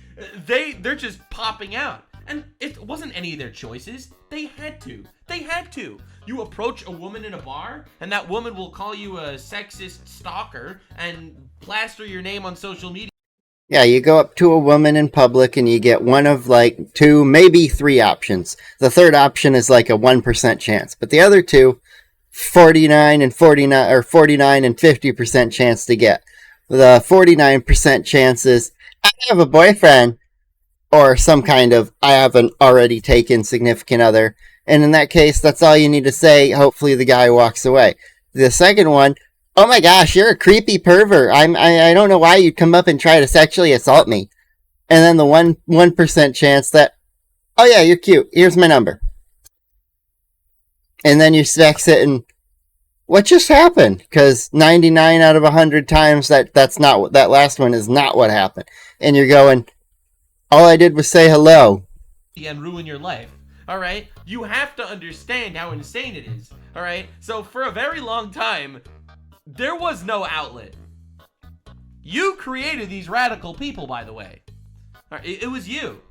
they're just popping out. And it wasn't any of their choices. They had to. They had to. You approach a woman in a bar, and that woman will call you a sexist stalker and plaster your name on social media. Yeah, you go up to a woman in public and you get one of like 2, maybe 3 options. The third option is like a 1% chance, but the other 2, 49 and 50% chance to get. The 49% chance is, I have a boyfriend, or some kind of, I haven't already taken significant other. And in that case, that's all you need to say. Hopefully the guy walks away. The second one, oh my gosh, you're a creepy pervert. I don't know why you'd come up and try to sexually assault me. And then the 1% chance that, oh yeah, you're cute. Here's my number. And then you sex it and what just happened? Because 99 out of 100 times that last one is not what happened. And you're going, All I did was say hello. And ruin your life. All right? You have to understand how insane it is. All right? So for a very long time, there was no outlet. You created these radical people, by the way. All right, it was you.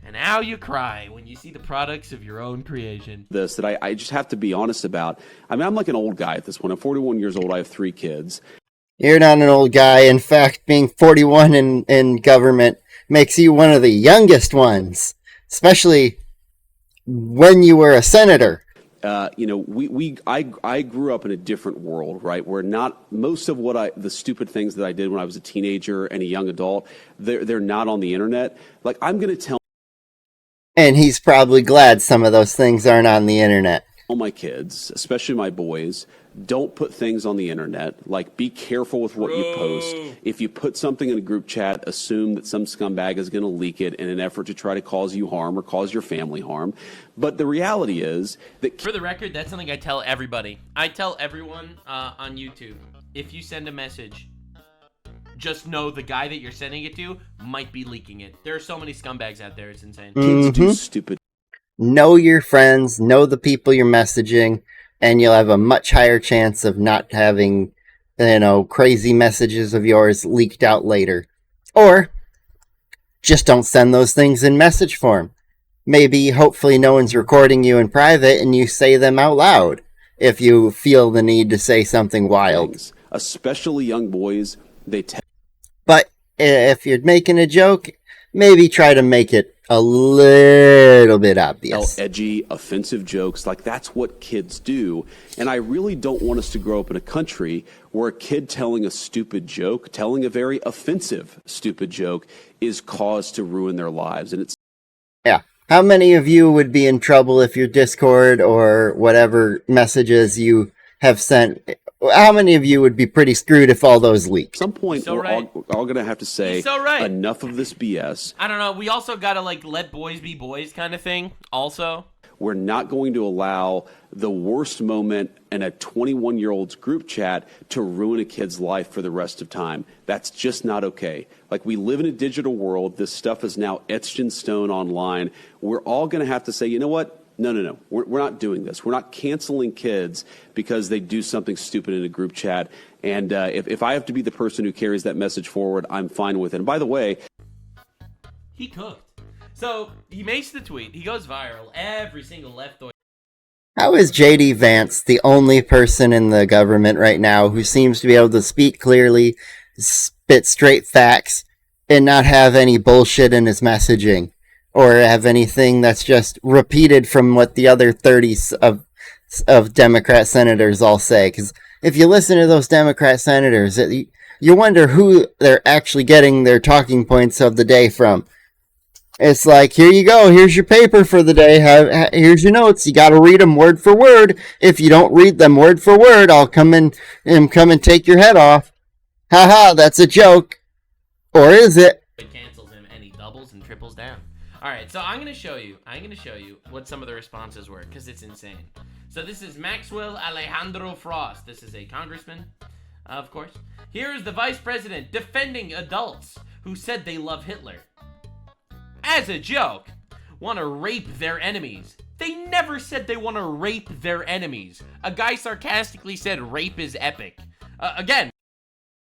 And now you cry when you see the products of your own creation. This that I just have to be honest about. I mean, I'm like an old guy at this point. I'm 41 years old. I have 3 kids. You're not an old guy. In fact, being 41 in government makes you one of the youngest ones, especially when you were a senator. I grew up in a different world, right? Where not most of the stupid things that I did when I was a teenager and a young adult, they're not on the internet. Like, I'm going to tell. And he's probably glad some of those things aren't on the internet. All my kids, especially my boys, don't put things on the internet. Like, be careful with what you post. If you put something in a group chat, assume that some scumbag is going to leak it in an effort to try to cause you harm or cause your family harm. But the reality is that... For the record, that's something I tell everybody. I tell everyone on YouTube, if you send a message, just know the guy that you're sending it to might be leaking it. There are so many scumbags out there, it's insane. Kids do stupid. Know your friends, know the people you're messaging, and you'll have a much higher chance of not having, crazy messages of yours leaked out later. Or, just don't send those things in message form. Maybe, hopefully, no one's recording you in private and you say them out loud if you feel the need to say something wild. Especially young boys, But if you're making a joke, maybe try to make it a little bit obvious. Edgy, offensive jokes, like that's what kids do. And I really don't want us to grow up in a country where a kid telling a stupid joke, telling a very offensive stupid joke, is cause to ruin their lives. And it's... Yeah. How many of you would be in trouble if your Discord or whatever messages you have sent, how many of you would be pretty screwed if all those leaked? At some point, we're all going to have to say, enough of this BS. I don't know. We also got to, let boys be boys kind of thing, also. We're not going to allow the worst moment in a 21-year-old's group chat to ruin a kid's life for the rest of time. That's just not okay. Like, we live in a digital world. This stuff is now etched in stone online. We're all going to have to say, you know what? No. We're not doing this. We're not canceling kids because they do something stupid in a group chat. And if I have to be the person who carries that message forward, I'm fine with it. And by the way... He cooked. So, he makes the tweet. He goes viral. Every single leftoid... How is JD Vance the only person in the government right now who seems to be able to speak clearly, spit straight facts, and not have any bullshit in his messaging? Or have anything that's just repeated from what the other 30 of Democrat senators all say? Because if you listen to those Democrat senators, you wonder who they're actually getting their talking points of the day from. It's like, here you go, here's your paper for the day, here's your notes, you gotta read them word for word. If you don't read them word for word, I'll come and take your head off. Haha, that's a joke. Or is it? It cancels him and he doubles and triples down. Alright, so I'm gonna show you what some of the responses were, because it's insane. So this is Maxwell Alejandro Frost. This is a congressman, of course. Here is the vice president defending adults who said they love Hitler. As a joke, want to rape their enemies. They never said they want to rape their enemies. A guy sarcastically said rape is epic. Again.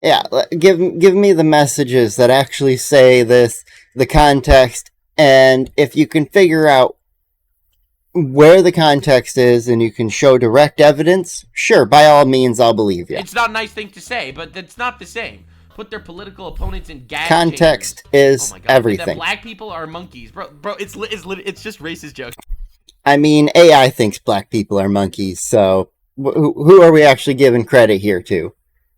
Yeah, give me the messages that actually say this, the context, and if you can figure out where the context is and you can show direct evidence, sure, by all means, I'll believe you. It's not a nice thing to say, but it's not the same. Put their political opponents in gas context chambers. is everything. That black people are monkeys, bro. It's just racist jokes. I mean, AI thinks black people are monkeys, so who are we actually giving credit here to?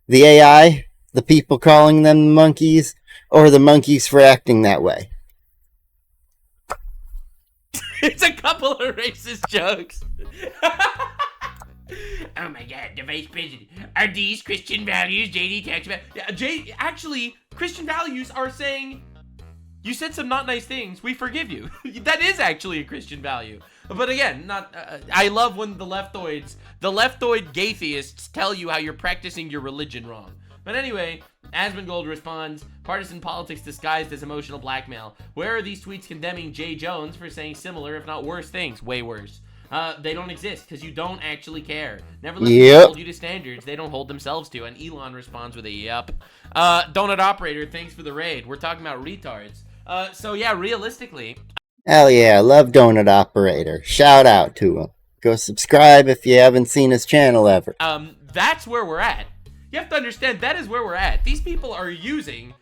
The AI, the people calling them monkeys, or the monkeys for acting that way? It's a couple of racist jokes. Oh my god, the vice president. Are these Christian values JD talks about? Yeah, actually, Christian values are saying, you said some not nice things, we forgive you. That is actually a Christian value. But again, I love when the leftoid gay theists tell you how you're practicing your religion wrong. But anyway, Asmongold responds, partisan politics disguised as emotional blackmail. Where are these tweets condemning Jay Jones for saying similar, if not worse things? Way worse. They don't exist because you don't actually care. Never let people hold you to standards they don't hold themselves to. And Elon responds with a yep. Donut Operator, thanks for the raid. We're talking about retards. So yeah, realistically. Hell yeah, love Donut Operator. Shout out to him. Go subscribe if you haven't seen his channel ever. That's where we're at. You have to understand that is where we're at. These people are using,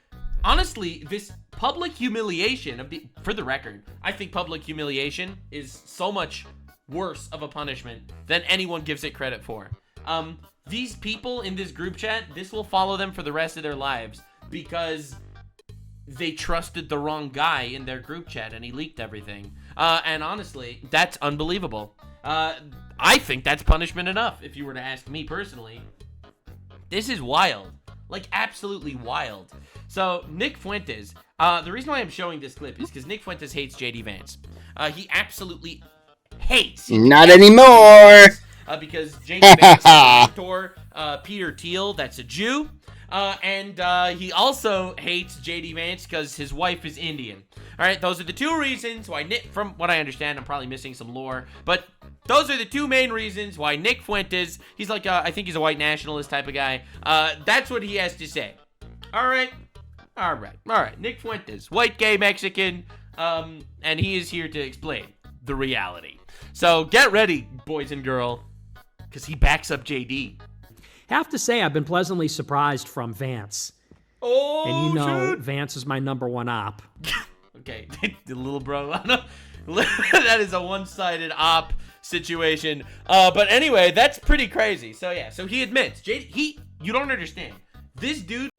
honestly, this public humiliation of the. For the record, I think public humiliation is so much worse of a punishment than anyone gives it credit for. These people in this group chat, this will follow them for the rest of their lives because they trusted the wrong guy in their group chat and he leaked everything. And honestly, that's unbelievable. I think that's punishment enough, if you were to ask me personally. This is wild. Like, absolutely wild. So, Nick Fuentes. The reason why I'm showing this clip is because Nick Fuentes hates JD Vance. He absolutely hates. Not anymore! Because JD Vance is a mentor, Peter Thiel, that's a Jew. And he also hates JD Vance because his wife is Indian. Alright, those are the two reasons why Nick, from what I understand, I'm probably missing some lore, but those are the two main reasons why Nick Fuentes, he's like, I think he's a white nationalist type of guy. That's what he has to say. Alright. Nick Fuentes, white, gay, Mexican, and he is here to explain the reality. So get ready, boys and girl, because he backs up JD. Have to say, I've been pleasantly surprised from Vance. Oh, and you know, shit. Vance is my number one op. Okay, the little bro. That is a one-sided op situation. But anyway, that's pretty crazy. So yeah, so he admits, you don't understand. This dude.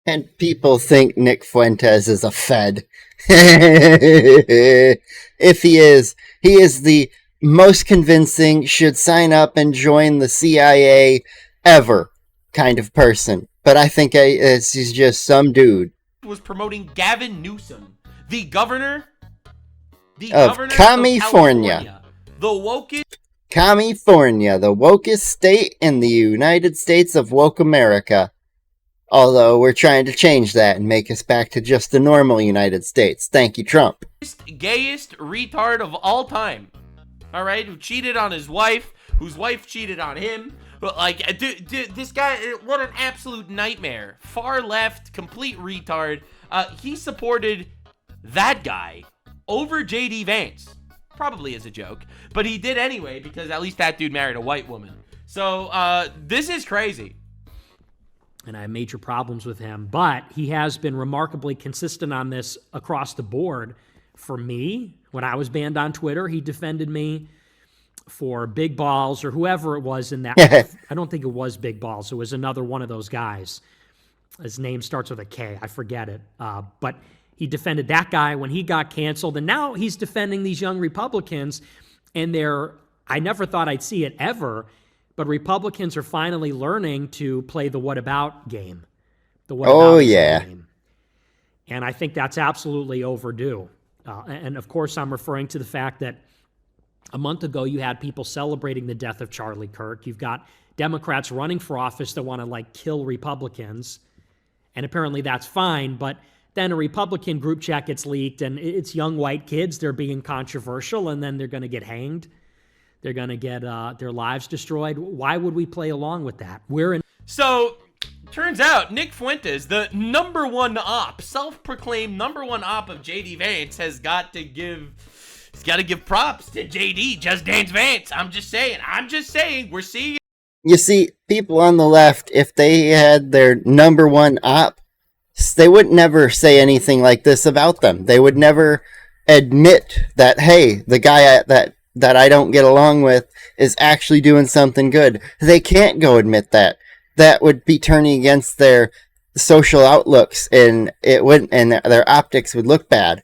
And people think Nick Fuentes is a Fed. If he is the most convincing, should sign up and join the CIA ever kind of person. But I think he's just some dude. Was promoting Gavin Newsom, the governor of California. The wokest. California, the wokest state in the United States of woke America. Although we're trying to change that and make us back to just the normal United States. Thank you, Trump. Gayest retard of all time. All right, who cheated on his wife, whose wife cheated on him. But like, dude, this guy, what an absolute nightmare. Far left, complete retard. He supported that guy over JD Vance. Probably as a joke, but he did anyway because at least that dude married a white woman. So this is crazy. And I have major problems with him, but he has been remarkably consistent on this across the board. For me, when I was banned on Twitter, he defended me for Big Balls or whoever it was in that. I don't think it was Big Balls. It was another one of those guys. His name starts with a K. I forget it. But he defended that guy when he got canceled. And now he's defending these young Republicans. And I never thought I'd see it ever. But Republicans are finally learning to play the what about game. The what about game. And I think that's absolutely overdue. And of course, I'm referring to the fact that a month ago, you had people celebrating the death of Charlie Kirk. You've got Democrats running for office that want to kill Republicans. And apparently that's fine. But then a Republican group chat gets leaked and it's young white kids. They're being controversial and then they're going to get hanged. They're going to get their lives destroyed. Why would we play along with that? So, turns out Nick Fuentes, the number one op, self-proclaimed number one op of JD Vance, has got to give props to JD, Just Dance Vance. I'm just saying, we're seeing. You see, people on the left, if they had their number one op, they would never say anything like this about them. They would never admit that, hey, the guy that I don't get along with is actually doing something good. They can't go admit that. That would be turning against their social outlooks, and their optics would look bad.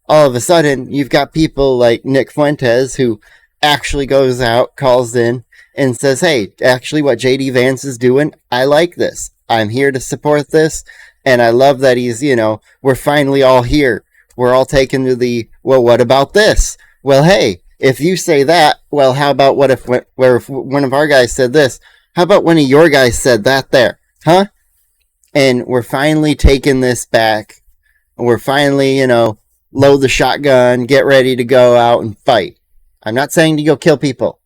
All of a sudden, you've got people like Nick Fuentes who actually goes out, calls in, and says, hey, actually what JD Vance is doing, I like this. I'm here to support this, and I love that he's, we're finally all here. We're all taken to the, well, what about this? Well, hey, if you say that, well, how about if one of our guys said this? How about one of your guys said that there? Huh? and we're finally taking this back. We're finally, load the shotgun, get ready to go out and fight. I'm not saying to go kill people.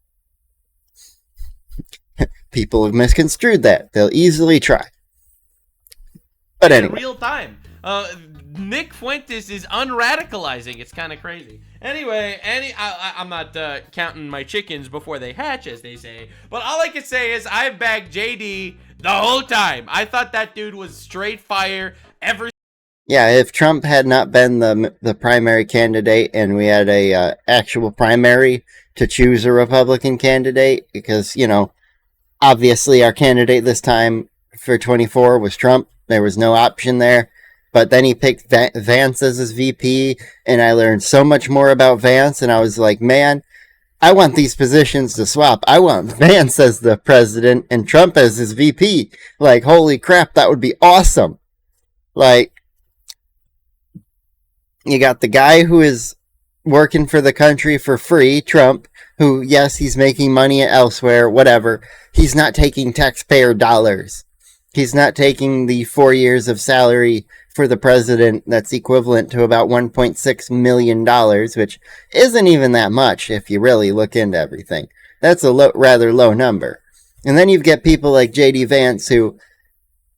People have misconstrued that. They'll easily try. But anyway. In real time. Nick Fuentes is unradicalizing. It's kind of crazy. Anyway, I'm not counting my chickens before they hatch, as they say. But all I can say is I've bagged JD the whole time. I thought that dude was straight fire ever. Yeah, if Trump had not been the primary candidate and we had a actual primary to choose a Republican candidate, because, obviously our candidate this time for 24 was Trump. There was no option there. But then he picked Vance as his VP, and I learned so much more about Vance, and I was like, man, I want these positions to swap. I want Vance as the president and Trump as his VP. Like, holy crap, that would be awesome. Like, you got the guy who is working for the country for free, Trump, who, yes, he's making money elsewhere, whatever. He's not taking taxpayer dollars. He's not taking the 4 years of salary for the president that's equivalent to about $1.6 million, which isn't even that much if you really look into everything. That's a rather low number. And then you've got people like JD Vance, who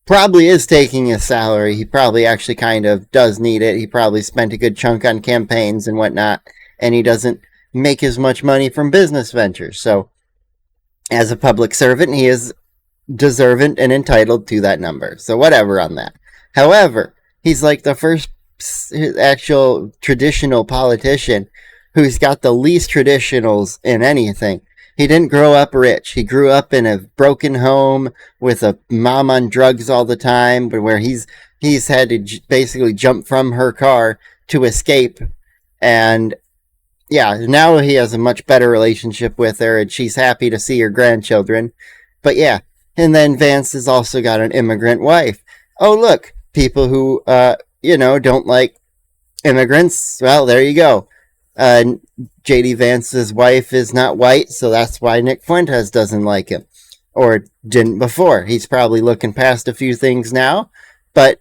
probably is taking his salary. He probably actually kind of does need it. He probably spent a good chunk on campaigns and whatnot, and he doesn't make as much money from business ventures. So, as a public servant, he is deserving and entitled to that number. So whatever on that. However, he's like the first actual traditional politician who's got the least traditionals in anything. He didn't grow up rich. He grew up in a broken home with a mom on drugs all the time, but where he's had to basically jump from her car to escape. And yeah, now he has a much better relationship with her, and she's happy to see her grandchildren. But yeah, and then Vance has also got an immigrant wife. Oh, look, people who, don't like immigrants. Well, there you go. JD Vance's wife is not white, so that's why Nick Fuentes doesn't like him. Or didn't before. He's probably looking past a few things now, but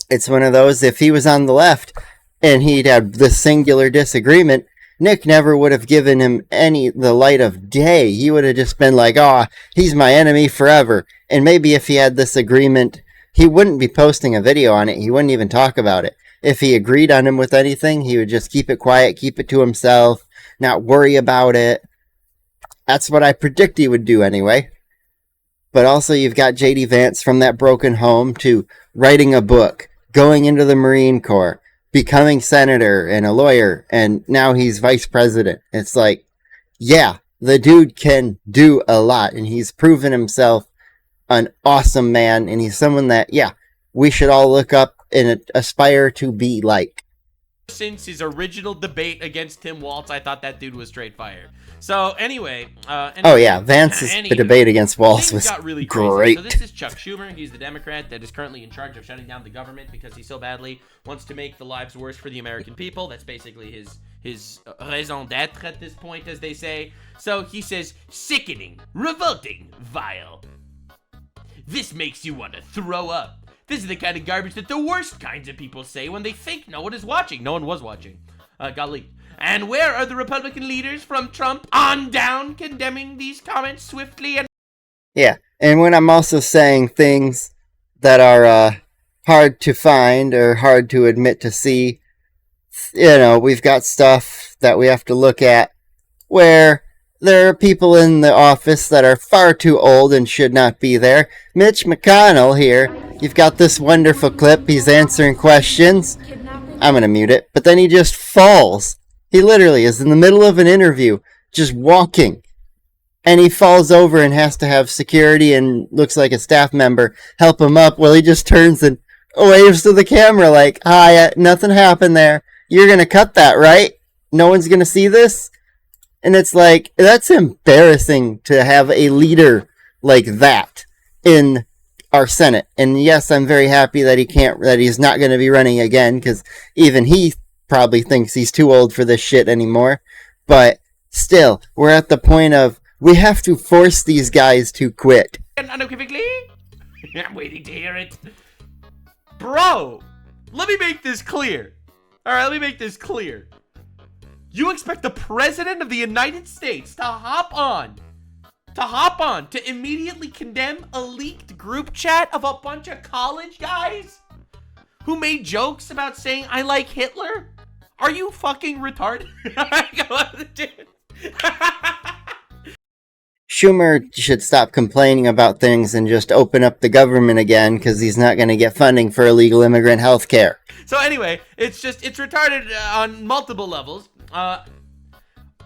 it's one of those, if he was on the left and he'd had this singular disagreement, Nick never would have given him the light of day. He would have just been like, he's my enemy forever. And maybe if he had this agreement, he wouldn't be posting a video on it. He wouldn't even talk about it. If he agreed on him with anything, he would just keep it quiet, keep it to himself, not worry about it. That's what I predict he would do anyway. But also you've got JD Vance from that broken home to writing a book, going into the Marine Corps, becoming senator and a lawyer, and now he's vice president. It's like, yeah, the dude can do a lot, and he's proven himself an awesome man, and he's someone that, yeah, we should all look up and aspire to be like. Since his original debate against Tim Walz, I thought that dude was straight fire. So anyway, oh yeah, Vance's the debate against Walz was really great. So this is Chuck Schumer. He's the Democrat that is currently in charge of shutting down the government because he so badly wants to make the lives worse for the American people. That's basically his raison d'être at this point, as they say. So he says, sickening, revolting, vile. This makes you want to throw up. This is the kind of garbage that the worst kinds of people say when they think no one is watching. No one was watching. Got leaked. And where are the Republican leaders from Trump on down condemning these comments swiftly and... Yeah, and when I'm also saying things that are hard to find or hard to admit to see, we've got stuff that we have to look at where there are people in the office that are far too old and should not be there. Mitch McConnell here, you've got this wonderful clip. He's answering questions. I'm going to mute it. But then he just falls. He literally is in the middle of an interview, just walking. And he falls over and has to have security and looks like a staff member help him up. Well, he just turns and waves to the camera like, hi, nothing happened there. You're going to cut that, right? No one's going to see this? And it's like, that's embarrassing to have a leader like that in our Senate. And yes, I'm very happy that he's not going to be running again, because even he probably thinks he's too old for this shit anymore. But still, we're at the point of, we have to force these guys to quit. And unequivocally, I'm waiting to hear it. Bro, let me make this clear. All right, let me make this clear. You expect the president of the United States to hop on, to immediately condemn a leaked group chat of a bunch of college guys who made jokes about saying, I like Hitler? Are you fucking retarded? Schumer should stop complaining about things and just open up the government again, because he's not going to get funding for illegal immigrant health care. So anyway, it's retarded on multiple levels.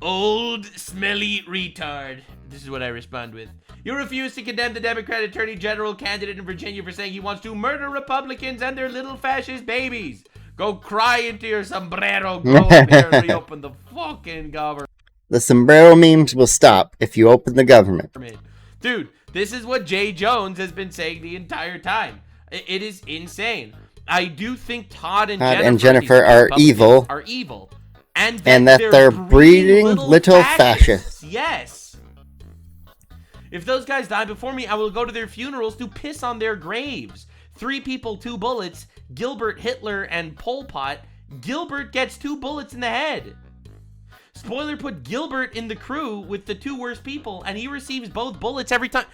Old smelly retard. This is what I respond with. You refuse to condemn the Democrat Attorney General candidate in Virginia for saying he wants to murder Republicans and their little fascist babies. Go cry into your sombrero. Go up here and reopen the fucking government. The sombrero memes will stop if you open the government. Dude, this is what Jay Jones has been saying the entire time. It is insane. I do think Todd and Jennifer are evil. And that they're breeding little fascists. Yes. If those guys die before me, I will go to their funerals to piss on their graves. 3 people, 2 bullets. Gilbert, Hitler, and Pol Pot. Gilbert gets 2 bullets in the head. Spoiler put Gilbert in the crew with the 2 worst people, and he receives both bullets every time.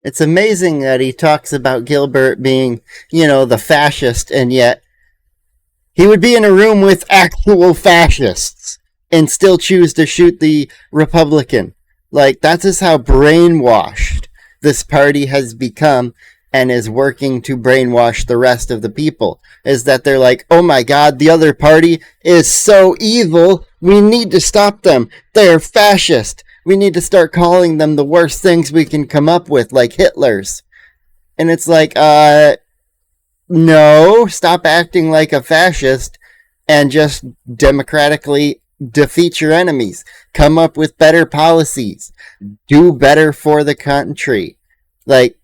It's amazing that he talks about Gilbert being, the fascist, and yet he would be in a room with actual fascists and still choose to shoot the Republican. Like, that's just how brainwashed this party has become and is working to brainwash the rest of the people. Is that they're like, oh my god, the other party is so evil, we need to stop them. They're fascist. We need to start calling them the worst things we can come up with, like Hitler's. And it's like, no, stop acting like a fascist and just democratically defeat your enemies. Come up with better policies. Do better for the country. Like,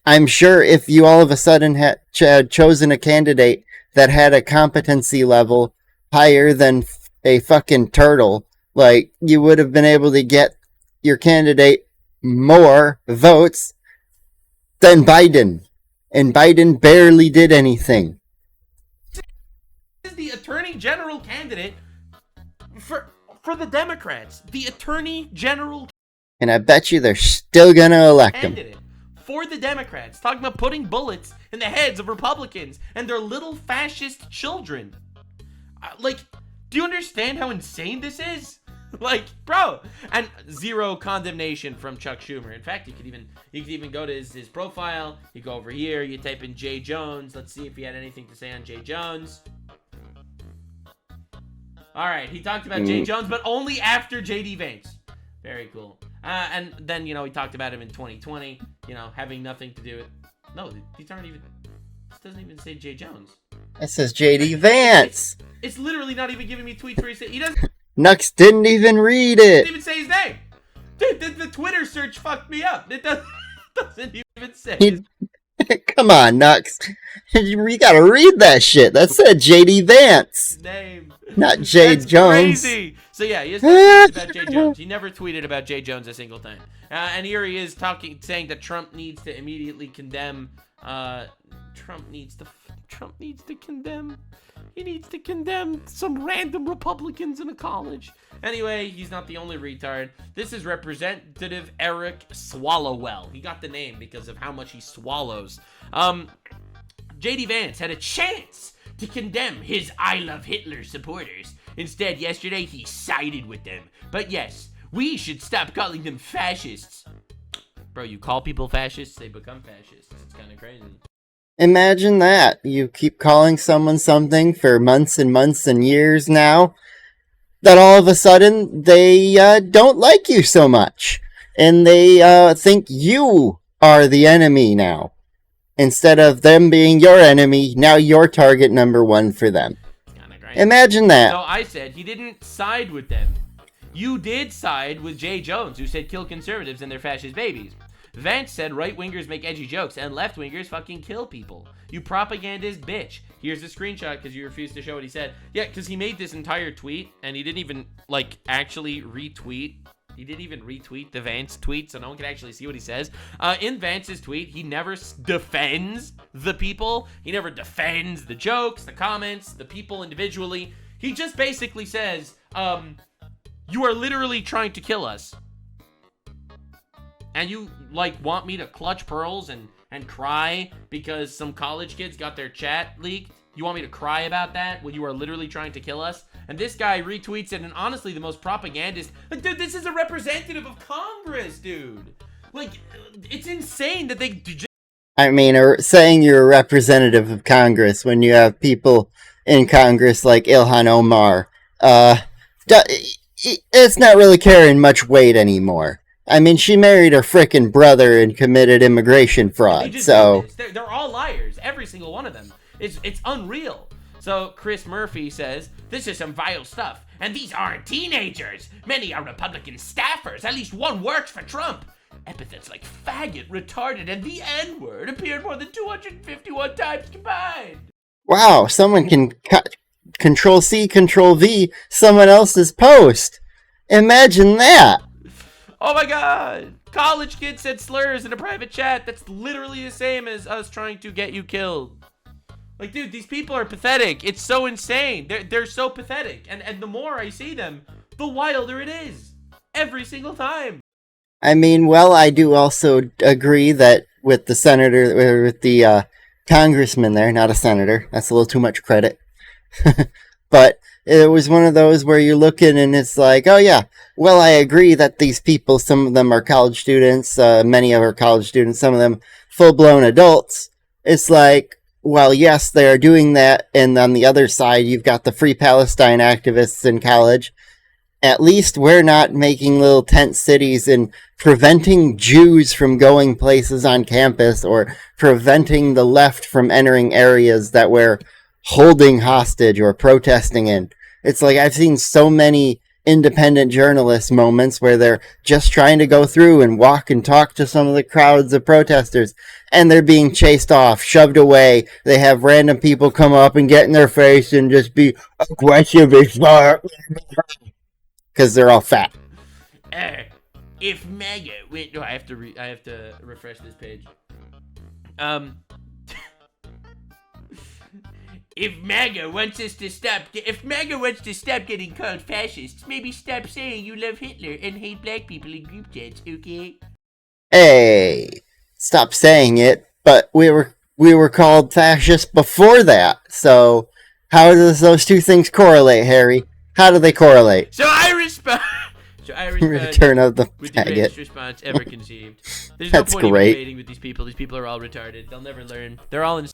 I'm sure if you all of a sudden had chosen a candidate that had a competency level higher than a fucking turtle, like, you would have been able to get your candidate more votes than Biden. And Biden barely did anything. This is the Attorney General candidate for the Democrats. The Attorney General And I bet you they're still gonna elect him. candidate for the Democrats, talking about putting bullets in the heads of Republicans and their little fascist children. Do you understand how insane this is? Bro, and 0 condemnation from Chuck Schumer. In fact, you could even go to his profile. You go over here, you type in Jay Jones. Let's see if he had anything to say on Jay Jones. All right, he talked about Jay Jones, but only after JD Vance. Very cool. And then, he talked about him in 2020, having nothing to do with... No, these aren't even... This doesn't even say Jay Jones. It says JD Vance. It's literally not even giving me tweets where he doesn't... Nux didn't even read it. Didn't even say his name. Dude, the Twitter search fucked me up. It doesn't even say. Come on, Nux. You gotta read that shit. That said JD Vance. Name. Not Jay That's Jones. Crazy. So yeah, he has no tweets about Jay Jones. He never tweeted about Jay Jones a single time. And here he is saying that Trump needs to immediately condemn. Trump needs to condemn. He needs to condemn some random Republicans in a college. Anyway, he's not the only retard. This is Representative Eric Swallowwell. He got the name because of how much he swallows. JD Vance had a chance to condemn his I Love Hitler supporters. Instead, yesterday, he sided with them. But yes, we should stop calling them fascists. Bro, you call people fascists, they become fascists. It's kind of crazy. Imagine that. You keep calling someone something for months and months and years now, that all of a sudden they don't like you so much. And they think you are the enemy now. Instead of them being your enemy, now you're target number 1 for them. Imagine that. So I said he didn't side with them. You did side with Jay Jones, who said kill conservatives and their fascist babies. Vance said right-wingers make edgy jokes and left-wingers fucking kill people. You propagandist bitch. Here's the screenshot because you refused to show what he said. Yeah, because he made this entire tweet and he didn't even, actually retweet He didn't even retweet the Vance tweet, so no one can actually see what he says. In Vance's tweet, he never defends the people. He never defends the jokes, the comments, the people individually. He just basically says, you are literally trying to kill us. And you, like, want me to clutch pearls and cry because some college kids got their chat leaked? You want me to cry about that when you are literally trying to kill us? And this guy retweets it, and honestly, the most propagandist... Like, dude, this is a representative of Congress, dude. Like, it's insane that they... I mean, saying you're a representative of Congress when you have people in Congress like Ilhan Omar, it's not really carrying much weight anymore. I mean, she married her frickin' brother and committed immigration fraud, so... They're all liars, every single one of them. It's unreal. So Chris Murphy says, this is some vile stuff, and these aren't teenagers. Many are Republican staffers. At least one works for Trump. Epithets like faggot, retarded, and the N-word appeared more than 251 times combined. Wow, someone can Control-C, Control-V someone else's post. Imagine that. Oh my god! College kid said slurs in a private chat. That's literally the same as us trying to get you killed. Like, dude, these people are pathetic. It's so insane. They're so pathetic. And the more I see them, the wilder it is. Every single time. I mean, well, I do also agree that with the senator, with the congressman there, not a senator. That's a little too much credit. But it was one of those where you're looking and it's like, oh yeah, well, I agree that these people, some of them are college students, many of them are college students, some of them full-blown adults. It's like, well, yes, they are doing that, and on the other side, you've got the Free Palestine activists in college. At least we're not making little tent cities and preventing Jews from going places on campus or preventing the left from entering areas that we're holding hostage or protesting in. It's like I've seen so many independent journalist moments where they're just trying to go through and walk and talk to some of the crowds of protesters, and they're being chased off, shoved away. They have random people come up and get in their face and just be aggressive as fuck because they're all fat. If MAGA wait, no, I have to refresh this page. If MAGA wants to stop getting called fascists, maybe stop saying you love Hitler and hate black people in group chats, okay? Hey, stop saying it, but we were called fascists before that, so how does those two things correlate, Harry? How do they correlate? So I respond Return of the with the faggot. greatest response ever conceived. There's That's no point great. even debating with these people. These people are all retarded. They'll never learn. They're all in.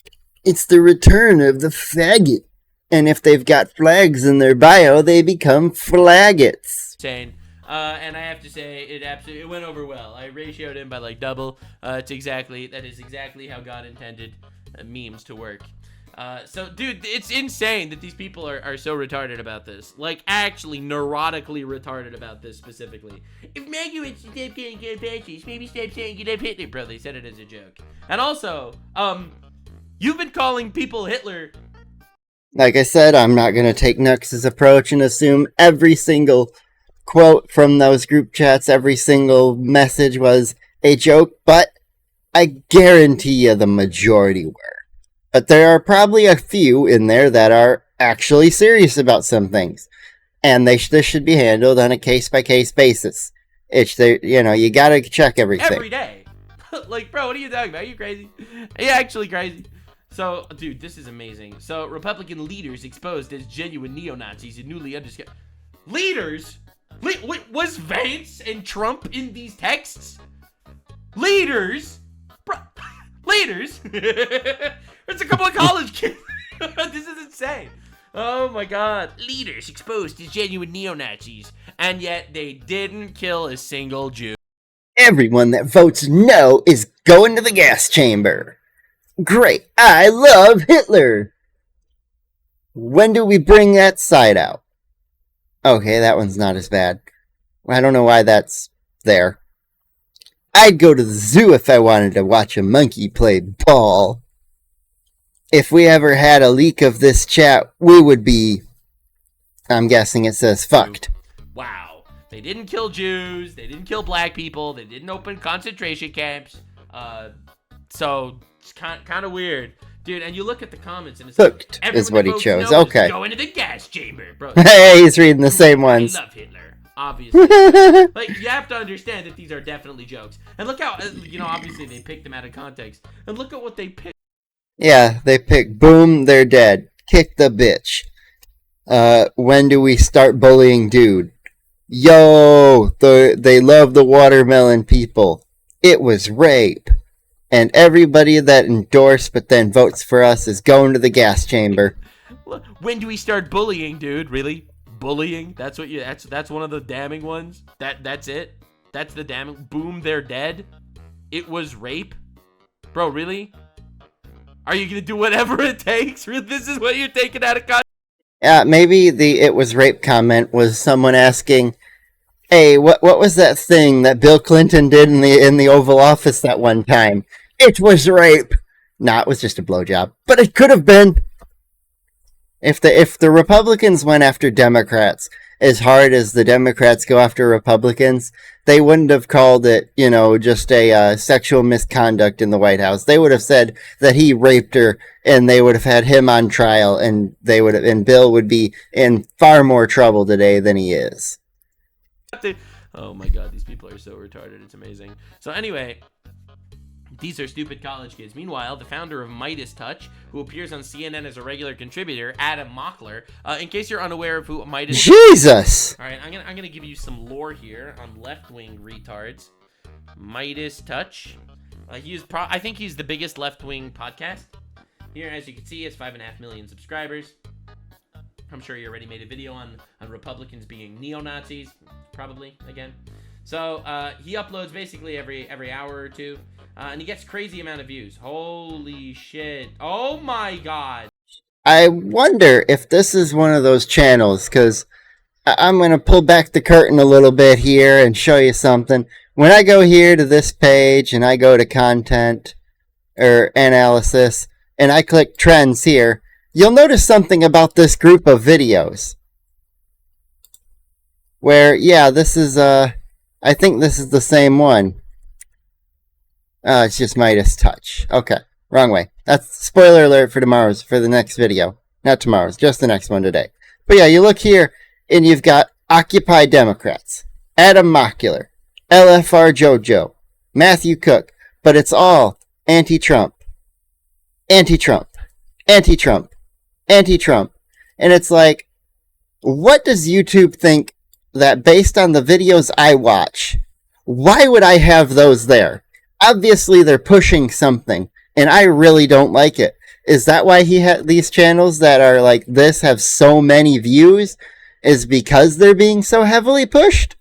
It's the return of the faggot. And if they've got flags in their bio, they become flaggots. Insane. And I have to say, it went over well. I ratioed him by like double. That is exactly how God intended memes to work. So, dude, it's insane that these people are so retarded about this. Like, actually neurotically retarded about this specifically. If MAGA wants to stop getting fascists, maybe stop saying you love Hitler. Bro, they said it as a joke. And also, you've been calling people Hitler. Like I said, I'm not going to take Nux's approach and assume every single quote from those group chats, every single message was a joke, but I guarantee you the majority were. But there are probably a few in there that are actually serious about some things. And this should be handled on a case-by-case basis. You gotta check everything. Every day. Like, bro, what are you talking about? Are you crazy? Are you actually crazy? So, dude, this is amazing. So, Republican leaders exposed as genuine neo-Nazis and newly undiscovered... Leaders? Wait, was Vance and Trump in these texts? Leaders? Bro, leaders? There's a couple of college kids. This is insane. Oh my god. Leaders exposed as genuine neo-Nazis, and yet they didn't kill a single Jew. Everyone that votes no is going to the gas chamber. Great. I love Hitler. When do we bring that side out? Okay, that one's not as bad. I don't know why that's there. I'd go to the zoo if I wanted to watch a monkey play ball. If we ever had a leak of this chat, we would be, I'm guessing it says fucked. Wow. They didn't kill Jews. They didn't kill black people. They didn't open concentration camps. So it's kind of weird. Dude, and you look at the comments and it's Hooked like, is what he chose. No, Okay. Go into the gas chamber, bro. Hey, he's reading the same ones. I love Hitler, obviously. Like, you have to understand that these are definitely jokes. And look how, obviously they picked them out of context. And look at what they picked. Yeah, they pick boom, they're dead. Kick the bitch. When do we start bullying dude? Yo, they love the watermelon people. It was rape. And everybody that endorsed but then votes for us is going to the gas chamber. When do we start bullying, dude? Really? Bullying? That's what you that's one of the damning ones? That's it? That's the damning boom, they're dead? It was rape? Bro, really? Are you gonna do whatever it takes? This is what you're taking out of context? Yeah, maybe the "it was rape" comment was someone asking, "Hey, what was that thing that Bill Clinton did in the Oval Office that one time? It was rape." Nah, it was just a blowjob, but it could have been. If the Republicans went after Democrats as hard as the Democrats go after Republicans, they wouldn't have called it, just a sexual misconduct in the White House. They would have said that he raped her, and they would have had him on trial, and Bill would be in far more trouble today than he is. Oh my god, these people are so retarded. It's amazing. So anyway, these are stupid college kids. Meanwhile, the founder of Midas Touch, who appears on CNN as a regular contributor, Adam Mockler. In case you're unaware of who Midas... Jesus! All right, I'm gonna give you some lore here on left-wing retards. Midas Touch. I think he's the biggest left-wing podcast. Here, as you can see, he has 5.5 million subscribers. I'm sure he already made a video on Republicans being neo-Nazis, probably, again. So, he uploads basically every hour or two. And he gets crazy amount of views. Holy shit. Oh my god. I wonder if this is one of those channels, because I'm going to pull back the curtain a little bit here and show you something. When I go here to this page and I go to content or analysis and I click trends here, you'll notice something about this group of videos. Where, yeah, this is, I think this is the same one. It's just Midas Touch. Okay, wrong way. That's spoiler alert for the next video. Not tomorrow's, just the next one today. But yeah, you look here, and you've got Occupy Democrats, Adam Mockler, LFR JoJo, Matthew Cook, but it's all anti-Trump, anti-Trump, anti-Trump, anti-Trump. And it's like, what does YouTube think that based on the videos I watch, why would I have those there? Obviously, they're pushing something, and I really don't like it. Is that why he had these channels that are like this have so many views? Is because they're being so heavily pushed?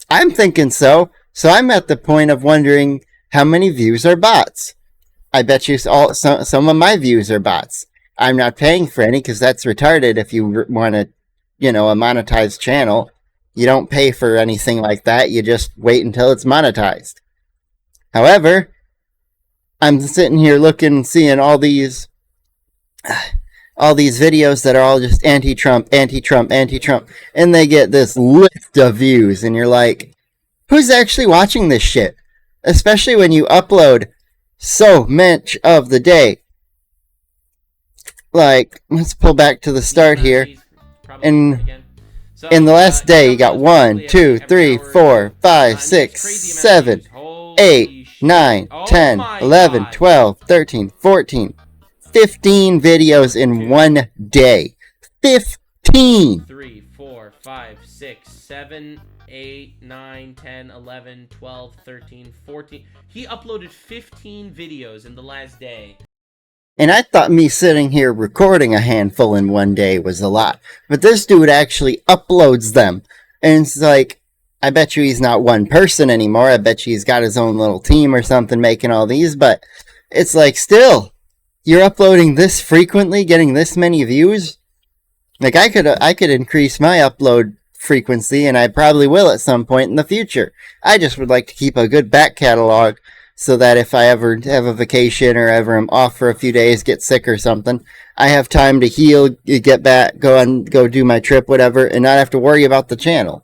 I'm thinking so. So I'm at the point of wondering how many views are bots. I bet you some of my views are bots. I'm not paying for any because that's retarded. If you want a monetized channel, you don't pay for anything like that. You just wait until it's monetized. However, I'm sitting here looking, seeing all these videos that are all just anti-Trump, anti-Trump, anti-Trump, and they get this list of views, and you're like, who's actually watching this shit? Especially when you upload so much of the day. Like, let's pull back to the start here. In the last day, you got 1, 2, 3, 4, 5, 6, 7, 8, 9, 10, 11, 12, 13, 14, 15 videos in one day. 15! 3, 4, 5, 6, 7, 8, 9, 10, 11, 12, 13, 14. He uploaded 15 videos in the last day. And I thought me sitting here recording a handful in one day was a lot. But this dude actually uploads them. And it's like, I bet you he's not one person anymore. I bet you he's got his own little team or something making all these. But it's like, still, you're uploading this frequently, getting this many views? Like, I could increase my upload frequency, and I probably will at some point in the future. I just would like to keep a good back catalog so that if I ever have a vacation or ever am off for a few days, get sick or something, I have time to heal, get back, go do my trip, whatever, and not have to worry about the channel.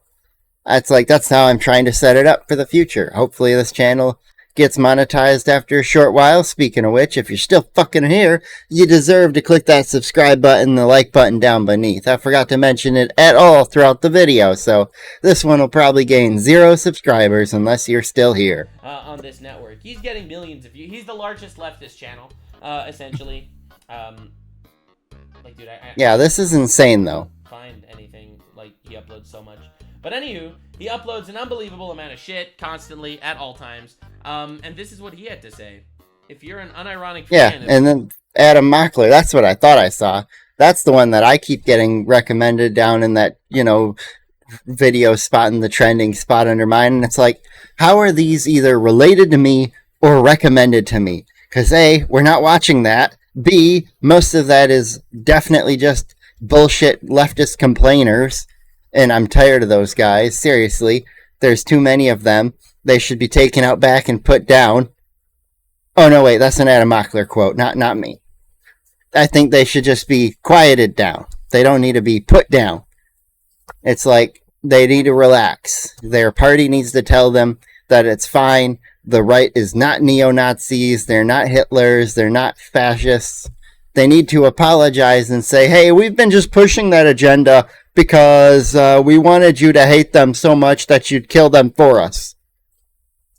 That's how I'm trying to set it up for the future. Hopefully this channel gets monetized after a short while. Speaking of which, if you're still fucking here, you deserve to click that subscribe button and the like button down beneath. I forgot to mention it at all throughout the video, so this one will probably gain 0 subscribers unless you're still here. On this network. He's getting millions of views. He's the largest leftist channel, essentially. Dude, yeah, this is insane, though. Find anything, he uploads so much. But anywho, he uploads an unbelievable amount of shit constantly at all times. And this is what he had to say. If you're an unironic fan... Yeah, and then Adam Mockler, that's what I thought I saw. That's the one that I keep getting recommended down in that, video spot in the trending spot under mine. And it's like, how are these either related to me or recommended to me? Because A, we're not watching that. B, most of that is definitely just bullshit leftist complainers. And I'm tired of those guys. Seriously, there's too many of them. They should be taken out back and put down. Oh, no, wait, that's an Adam Mockler quote, not me. I think they should just be quieted down. They don't need to be put down. It's like they need to relax. Their party needs to tell them that it's fine. The right is not neo-Nazis. They're not Hitlers. They're not fascists. They need to apologize and say, hey, we've been just pushing that agenda because we wanted you to hate them so much that you'd kill them for us.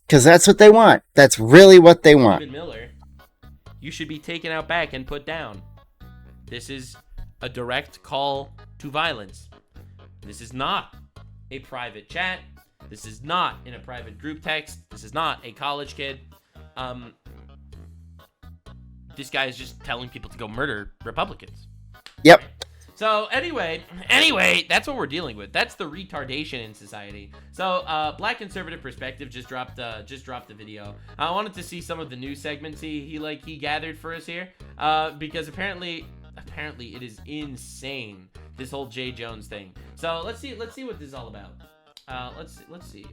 Because that's what they want. That's really what they want. Miller, you should be taken out back and put down. This is a direct call to violence. This is not a private chat. This is not in a private group text. This is not a college kid. This guy is just telling people to go murder Republicans. Yep. So anyway, that's what we're dealing with. That's the retardation in society. So Black Conservative Perspective just dropped the video. I wanted to see some of the news segments he gathered for us here, because apparently it is insane, this whole Jay Jones thing. So let's see what this is all about. Let's see.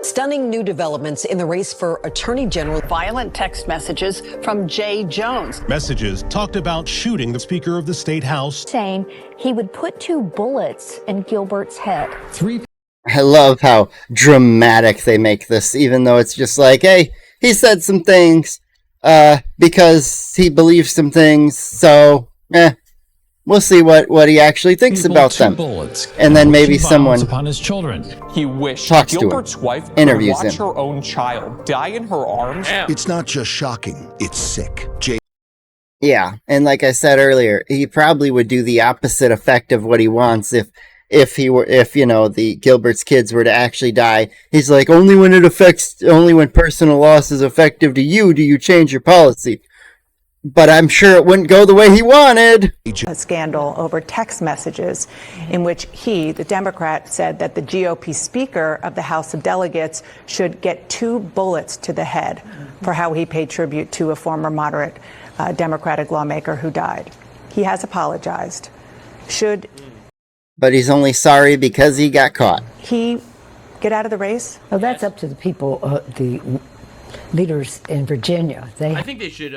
Stunning new developments in the race for Attorney General. Violent text messages from Jay Jones. Messages talked about shooting the Speaker of the State House, saying he would put 2 bullets in Gilbert's head. I love how dramatic they make this, even though it's just like, hey, he said some things because he believes some things, so we'll see what he actually thinks about them. And then maybe someone upon his children. He wished talks Gilbert's to him, wife interviews could watch him. her own child die in her arms. It's not just shocking, it's sick. Yeah, and like I said earlier, he probably would do the opposite effect of what he wants if the Gilbert's kids were to actually die. He's like, only when personal loss is effective to you do you change your policy. But I'm sure it wouldn't go the way he wanted. A scandal over text messages in which he, the Democrat, said that the GOP Speaker of the House of Delegates should get 2 bullets to the head for how he paid tribute to a former moderate Democratic lawmaker who died. He has apologized. But he's only sorry because he got caught. He get out of the race? Well, that's up to the people, the leaders in Virginia. I think they should.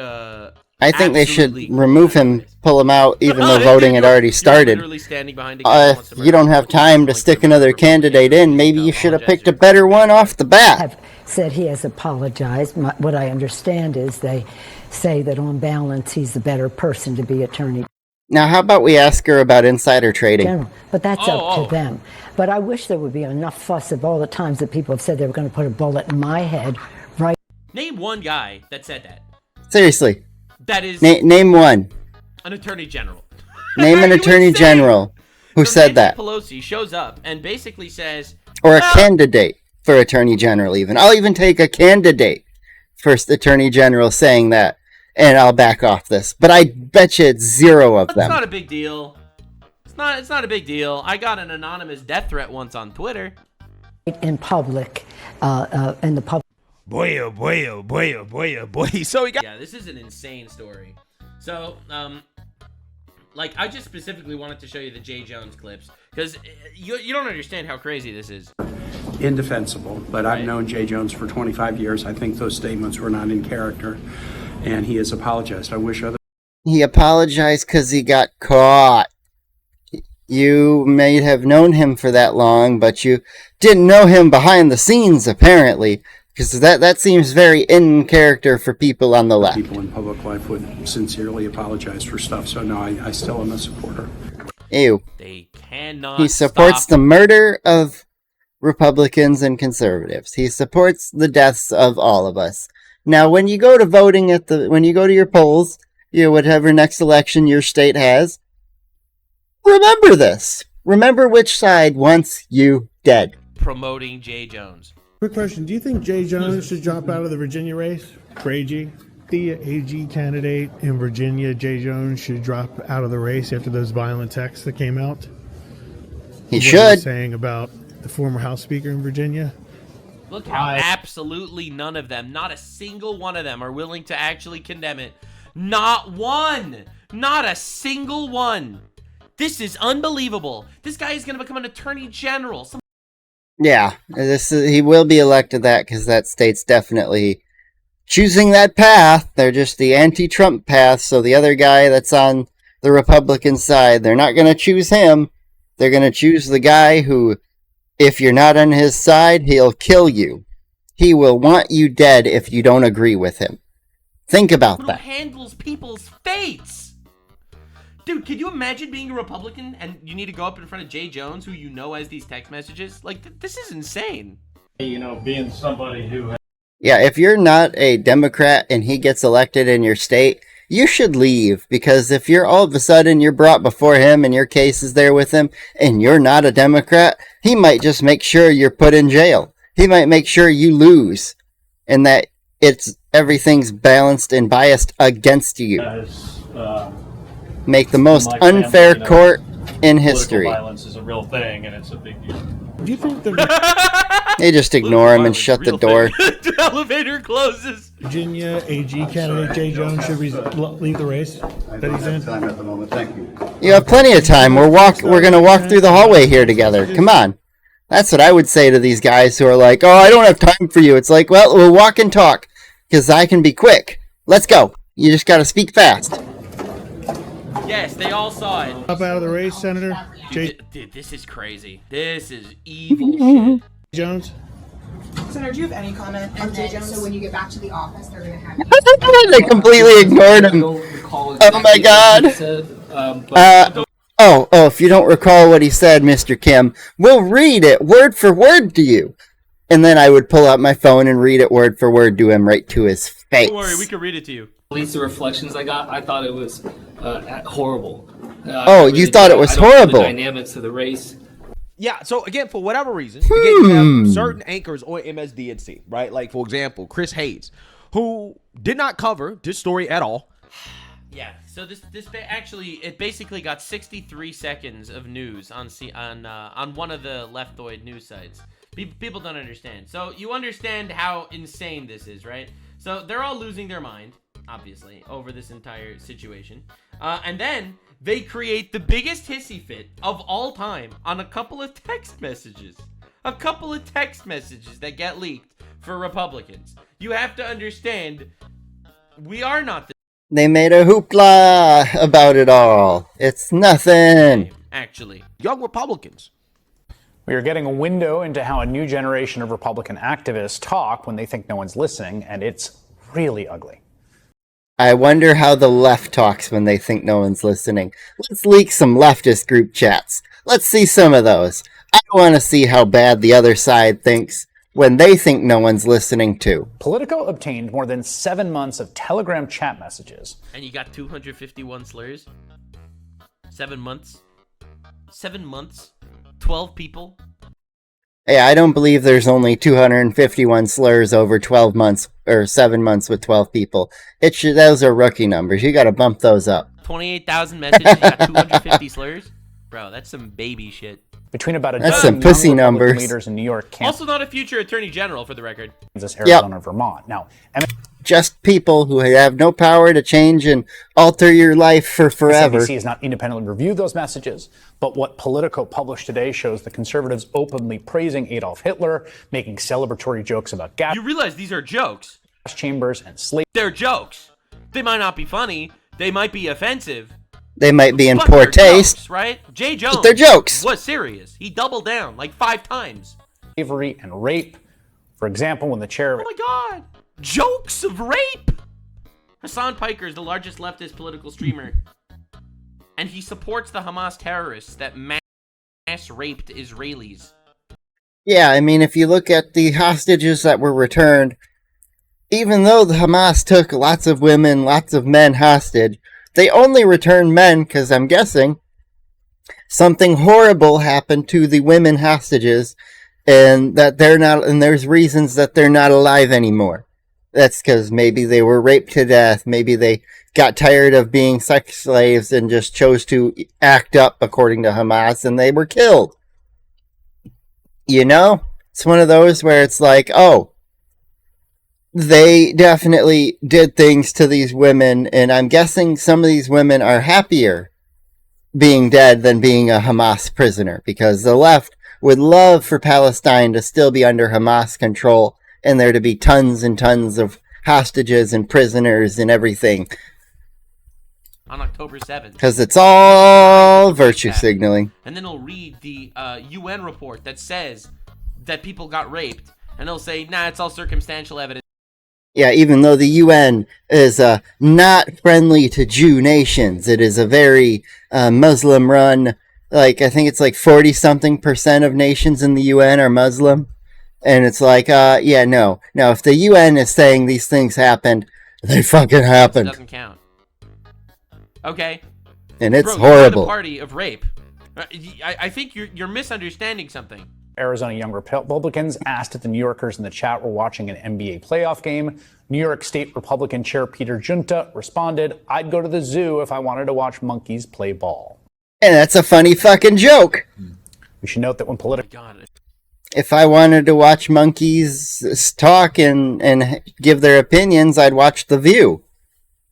I think they should remove him, pull him out, even though voting had already started. If you don't have time to stick another candidate in, maybe you should have picked a better one off the bat. Have said he has apologized. What I understand is they say that on balance he's the better person to be attorney. Now, how about we ask her about insider trading? General. But that's up to them. But I wish there would be enough fuss of all the times that people have said they were going to put a bullet in my head. Right? Name one guy that said that. Seriously. That is name one. An attorney general. Name an attorney general who said that. Pelosi shows up and basically says, or a candidate for attorney general. Even I'll even take a candidate for attorney general saying that, and I'll back off this. But I bet you it's 0 of them. It's not a big deal. It's not a big deal. I got an anonymous death threat once on Twitter. In public, in the public. Boy, oh boy, oh boy, oh boy, oh boy. So yeah, this is an insane story. So, I just specifically wanted to show you the Jay Jones clips because you don't understand how crazy this is. Indefensible, but I've known Jay Jones for 25 years. I think those statements were not in character, and he has apologized. I wish other. He apologized because he got caught. You may have known him for that long, but you didn't know him behind the scenes, apparently, because that seems very in character for people on the left. People in public life would sincerely apologize for stuff, so no, I still am a supporter. Ew. They cannot. He supports the murder of Republicans and conservatives. He supports the deaths of all of us. Now, when you go to voting when you go to your polls, whatever next election your state has, remember this. Remember which side wants you dead. Promoting J. Jones. Quick question. Do you think J. Jones should drop out of the Virginia race for AG? The AG candidate in Virginia, J. Jones, should drop out of the race after those violent texts that came out? He What should. Saying about the former House Speaker in Virginia? Look how absolutely none of them, not a single one of them, are willing to actually condemn it. Not one! Not a single one! This is unbelievable. This guy is going to become an attorney general. Yeah, he will be elected that because that state's definitely choosing that path. They're just the anti-Trump path, so the other guy that's on the Republican side, they're not going to choose him. They're going to choose the guy who, if you're not on his side, he'll kill you. He will want you dead if you don't agree with him. Think about that. Who handles people's fates? Dude, could you imagine being a Republican and you need to go up in front of Jay Jones, who you know has these text messages? Like, this is insane. Being somebody who... Yeah, if you're not a Democrat and he gets elected in your state, you should leave, because if you're all of a sudden you're brought before him and your case is there with him and you're not a Democrat, he might just make sure you're put in jail. He might make sure you lose and that everything's balanced and biased against you. Make the most unfair court in history. Violence is a real thing, and it's a big deal. Do you think They just ignore him and shut the door. The elevator closes. Virginia AG candidate J. Jones should leave the race that he's in? Time at the moment. Thank you. You have plenty of time. We're going to walk through the hallway here together. Come on. That's what I would say to these guys who are like, oh, I don't have time for you. It's like, well, we'll walk and talk, because I can be quick. Let's go. You just got to speak fast. Yes, they all saw it. Up out of the race, Senator? Dude, this is crazy. This is evil shit. Jones? Senator, do you have any comment on J. Jones? So when you get back to the office, they're going to have you... They completely ignored him. Oh my god. If you don't recall what he said, Mr. Kim, we'll read it word for word to you. And then I would pull out my phone and read it word for word to him right to his face. Don't worry, we can read it to you. At least the reflections I got, I thought it was horrible. You thought it was horrible? The dynamics of the race. Yeah, so again, for whatever reason, you have certain anchors on MSDNC, right? Like, for example, Chris Hayes, who did not cover this story at all. Yeah, so this actually, it basically got 63 seconds of news on one of the leftoid news sites. People don't understand. So you understand how insane this is, right? So they're all losing their mind, obviously, over this entire situation. And then they create the biggest hissy fit of all time on a couple of text messages. A couple of text messages that get leaked for Republicans. You have to understand, we are not the... They made a hoopla about it all. It's nothing. Actually. Young Republicans. We are getting a window into how a new generation of Republican activists talk when they think no one's listening, and it's really ugly. I wonder how the left talks when they think no one's listening. Let's leak some leftist group chats. Let's see some of those. I want to see how bad the other side thinks when they think no one's listening too. Politico obtained more than 7 months of Telegram chat messages. And you got 251 slurs? 7 months? 7 months? 12 people? Yeah, I don't believe there's only 251 slurs over 12 months, or 7 months with 12 people. Those are rookie numbers. You gotta bump those up. 28,000 messages, you got 250 slurs? Bro, that's some baby shit. Between about That's some pussy numbers. Leaders in New York, also not a future attorney general, for the record. Kansas, Arizona, Vermont. Now, just people who have no power to change and alter your life for forever. CBC has not independently reviewed those messages, but what Politico published today shows the conservatives openly praising Adolf Hitler, making celebratory jokes about gas. You realize these are jokes. Chambers and slavery. They're jokes. They might not be funny. They might be offensive. They might be in But poor they're taste, jokes, right? Jay Jones but they're jokes. was serious. He doubled down like 5 times. Slavery and rape. For example, when the chair of Oh my God! Jokes of rape. Hassan Piker is the largest leftist political streamer, and he supports the Hamas terrorists that mass raped Israelis. Yeah, I mean, if you look at the hostages that were returned, even though the Hamas took lots of women, lots of men hostage, they only returned men because I'm guessing something horrible happened to the women hostages, and that they're not, and there's reasons that they're not alive anymore. That's because maybe they were raped to death, maybe they got tired of being sex slaves and just chose to act up according to Hamas, and they were killed. You know? It's one of those where it's like, oh, they definitely did things to these women, and I'm guessing some of these women are happier being dead than being a Hamas prisoner, because the left would love for Palestine to still be under Hamas control and there to be tons and tons of hostages and prisoners and everything. On October 7th. Because it's all virtue signaling. And then he'll read the UN report that says that people got raped, and they'll say, nah, it's all circumstantial evidence. Yeah, even though the UN is not friendly to Jew nations, it is a very Muslim-run, like, I think it's like 40-something% of nations in the UN are Muslim. And it's like, yeah, no. Now, if the UN is saying these things happened, they fucking happened. It doesn't count. Okay. And it's Bro, you're horrible. at a party of rape. I think you're misunderstanding something. Arizona young Republicans asked if the New Yorkers in the chat were watching an NBA playoff game. New York State Republican Chair Peter Junta responded, I'd go to the zoo if I wanted to watch monkeys play ball. And that's a funny fucking joke. We should note that when political... If I wanted to watch monkeys talk and give their opinions, I'd watch The View.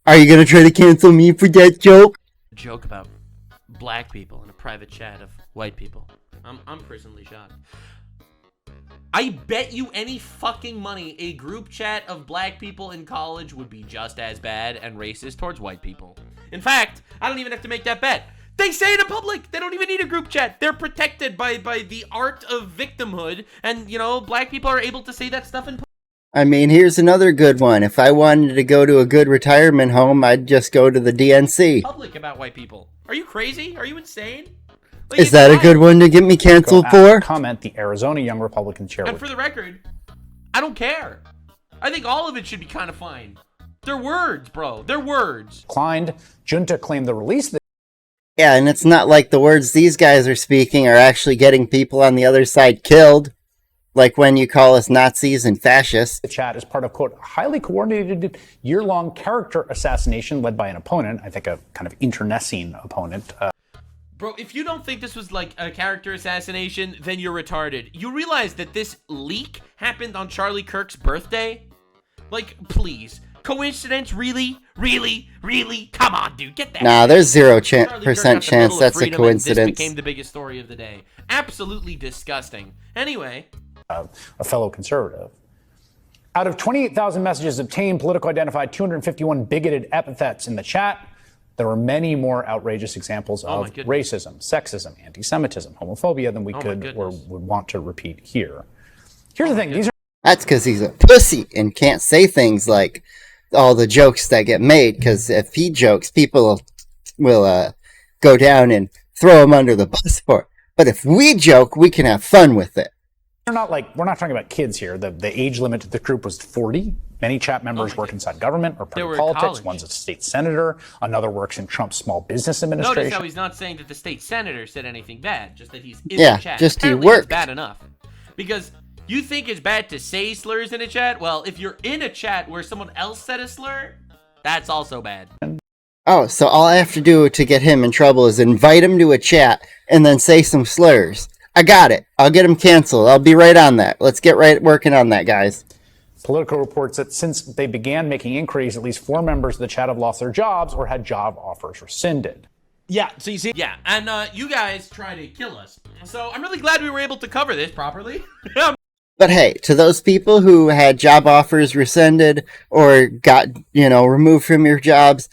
Are you going to try to cancel me for that joke? Joke about black people in a private chat of white people. I'm personally shocked. I bet you any fucking money a group chat of black people in college would be just as bad and racist towards white people. In fact, I don't even have to make that bet. They say it in public. They don't even need a group chat. They're protected by the art of victimhood, and, you know, black people are able to say that stuff in public. I mean, here's another good one. If I wanted to go to a good retirement home, I'd just go to the DNC. Public about white people. Are you crazy? Are you insane? Like, Is that a good one to get me canceled for? Comment the Arizona young Republican chair. And for the record, I don't care. I think all of it should be kind of fine. They're words, bro. They're words. Declined. Junta claimed the release of the... Yeah, and it's not like the words these guys are speaking are actually getting people on the other side killed. Like when you call us Nazis and fascists. The chat is part of, quote, a highly coordinated year-long character assassination led by an opponent, I think a kind of internecine opponent. Bro, if you don't think this was like a character assassination, then you're retarded. You realize that this leak happened on Charlie Kirk's birthday? Like, please. Coincidence? Really? Really? Really? Come on, dude. Get that. Nah, there's 0% Charlie chance that's a coincidence. This became the biggest story of the day. Absolutely disgusting. Anyway. A fellow conservative. Out of 28,000 messages obtained, Politico identified 251 bigoted epithets in the chat. There were many more outrageous examples of racism, sexism, anti-Semitism, homophobia than we could or would want to repeat here. Here's the thing. That's because he's a pussy and can't say things like all the jokes that get made, because if he jokes, people will go down and throw him under the bus for it. But if we joke, we can have fun with it. We're not talking about kids here. The age limit to the group was 40. Many chat members work inside government or party politics. One's a state senator. Another works in Trump's small business administration. Notice how he's not saying that the state senator said anything bad, just that he's in the chat. Just apparently he worked. It's bad enough. Because you think it's bad to say slurs in a chat? Well, if you're in a chat where someone else said a slur, that's also bad. Oh, so all I have to do to get him in trouble is invite him to a chat and then say some slurs. I got it. I'll get him canceled. I'll be right on that. Let's get right working on that, guys. Politico reports that since they began making inquiries, at least 4 members of the chat have lost their jobs or had job offers rescinded. Yeah, so you see... Yeah, and you guys try to kill us. So I'm really glad we were able to cover this properly. But hey, to those people who had job offers rescinded or got, removed from your jobs,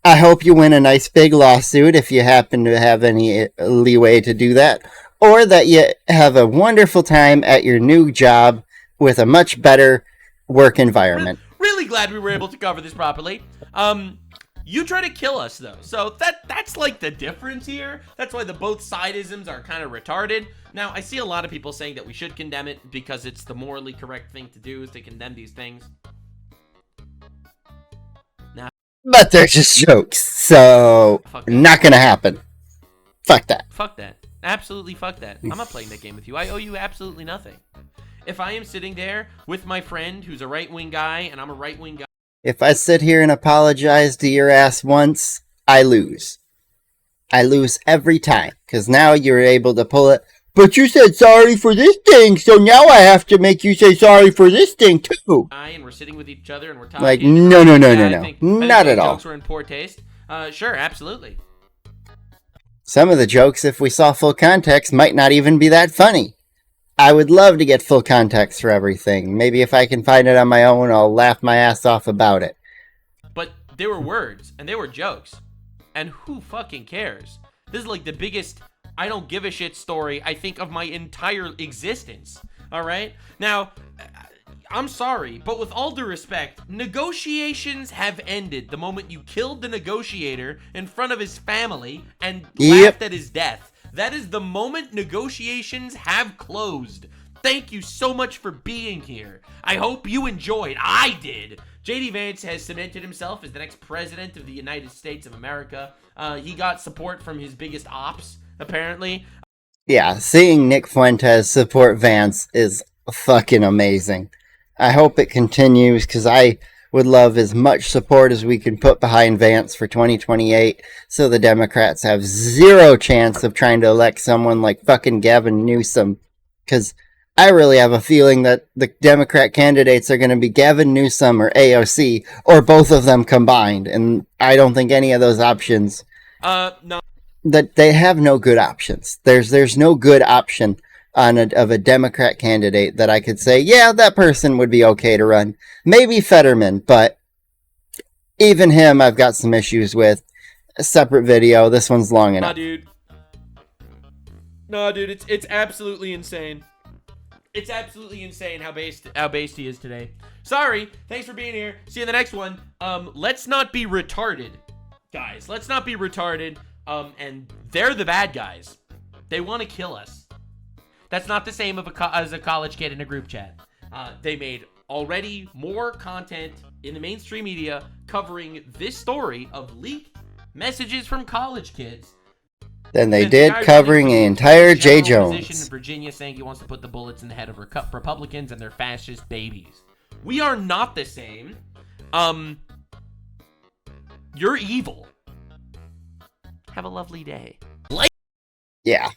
I hope you win a nice big lawsuit if you happen to have any leeway to do that, or that you have a wonderful time at your new job with a much better work environment. Really glad we were able to cover this properly. You try to kill us, though. So that's like the difference here. That's why the both sidisms are kind of retarded. Now, I see a lot of people saying that we should condemn it because it's the morally correct thing to do is to condemn these things. Now, but they're just jokes, so not gonna happen. Fuck that. Fuck that. Absolutely fuck that. I'm not playing that game with you. I owe you absolutely nothing. If I am sitting there with my friend who's a right-wing guy and I'm a right-wing guy, if I sit here and apologize to your ass once, I lose. I lose every time, because now you're able to pull it. But you said sorry for this thing, so now I have to make you say sorry for this thing too. and we're sitting with each other and we're talking. Like, no, not at all. Jokes were in poor taste. Sure, absolutely. Some of the jokes, if we saw full context, might not even be that funny. I would love to get full context for everything. Maybe if I can find it on my own, I'll laugh my ass off about it. But they were words, and they were jokes. And who fucking cares? This is like the biggest I don't give a shit story, I think, of my entire existence. Alright? Now, I'm sorry, but with all due respect, negotiations have ended the moment you killed the negotiator in front of his family and laughed at his death. That is the moment negotiations have closed. Thank you so much for being here. I hope you enjoyed. I did. JD Vance has cemented himself as the next president of the United States of America. He got support from his biggest ops, apparently. Yeah, seeing Nick Fuentes support Vance is fucking amazing. I hope it continues, because I would love as much support as we can put behind Vance for 2028, so the Democrats have zero chance of trying to elect someone like fucking Gavin Newsom, because I really have a feeling that the Democrat candidates are going to be Gavin Newsom or AOC, or both of them combined, and I don't think any of those options... No. That they have no good options. There's no good option of a Democrat candidate that I could say, yeah, that person would be okay to run. Maybe Fetterman, but even him I've got some issues with. A separate video. This one's long enough. No, dude, it's absolutely insane. It's absolutely insane how based he is today. Sorry. Thanks for being here. See you in the next one. Let's not be retarded, guys. Let's not be retarded. And they're the bad guys. They want to kill us. That's not the same as a college kid in a group chat. They made already more content in the mainstream media covering this story of leaked messages from college kids than they did covering the entire J. Jones. In Virginia saying he wants to put the bullets in the head of Republicans and their fascist babies. We are not the same. You're evil. Have a lovely day. Yeah.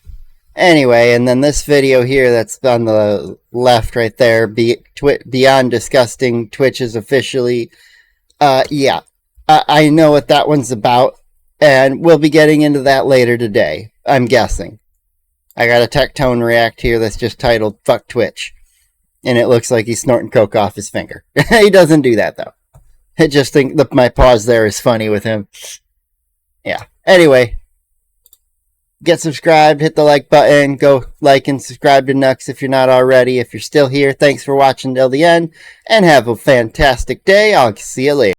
Anyway, and then this video here that's on the left right there, Beyond Disgusting, Twitch is officially, yeah. I know what that one's about, and we'll be getting into that later today, I'm guessing. I got a Tectone React here that's just titled, Fuck Twitch. And it looks like he's snorting coke off his finger. He doesn't do that, though. I just think my pause there is funny with him. Yeah. Anyway. Get subscribed, hit the like button, go like and subscribe to Nux if you're not already. If you're still here, thanks for watching till the end, and have a fantastic day. I'll see you later.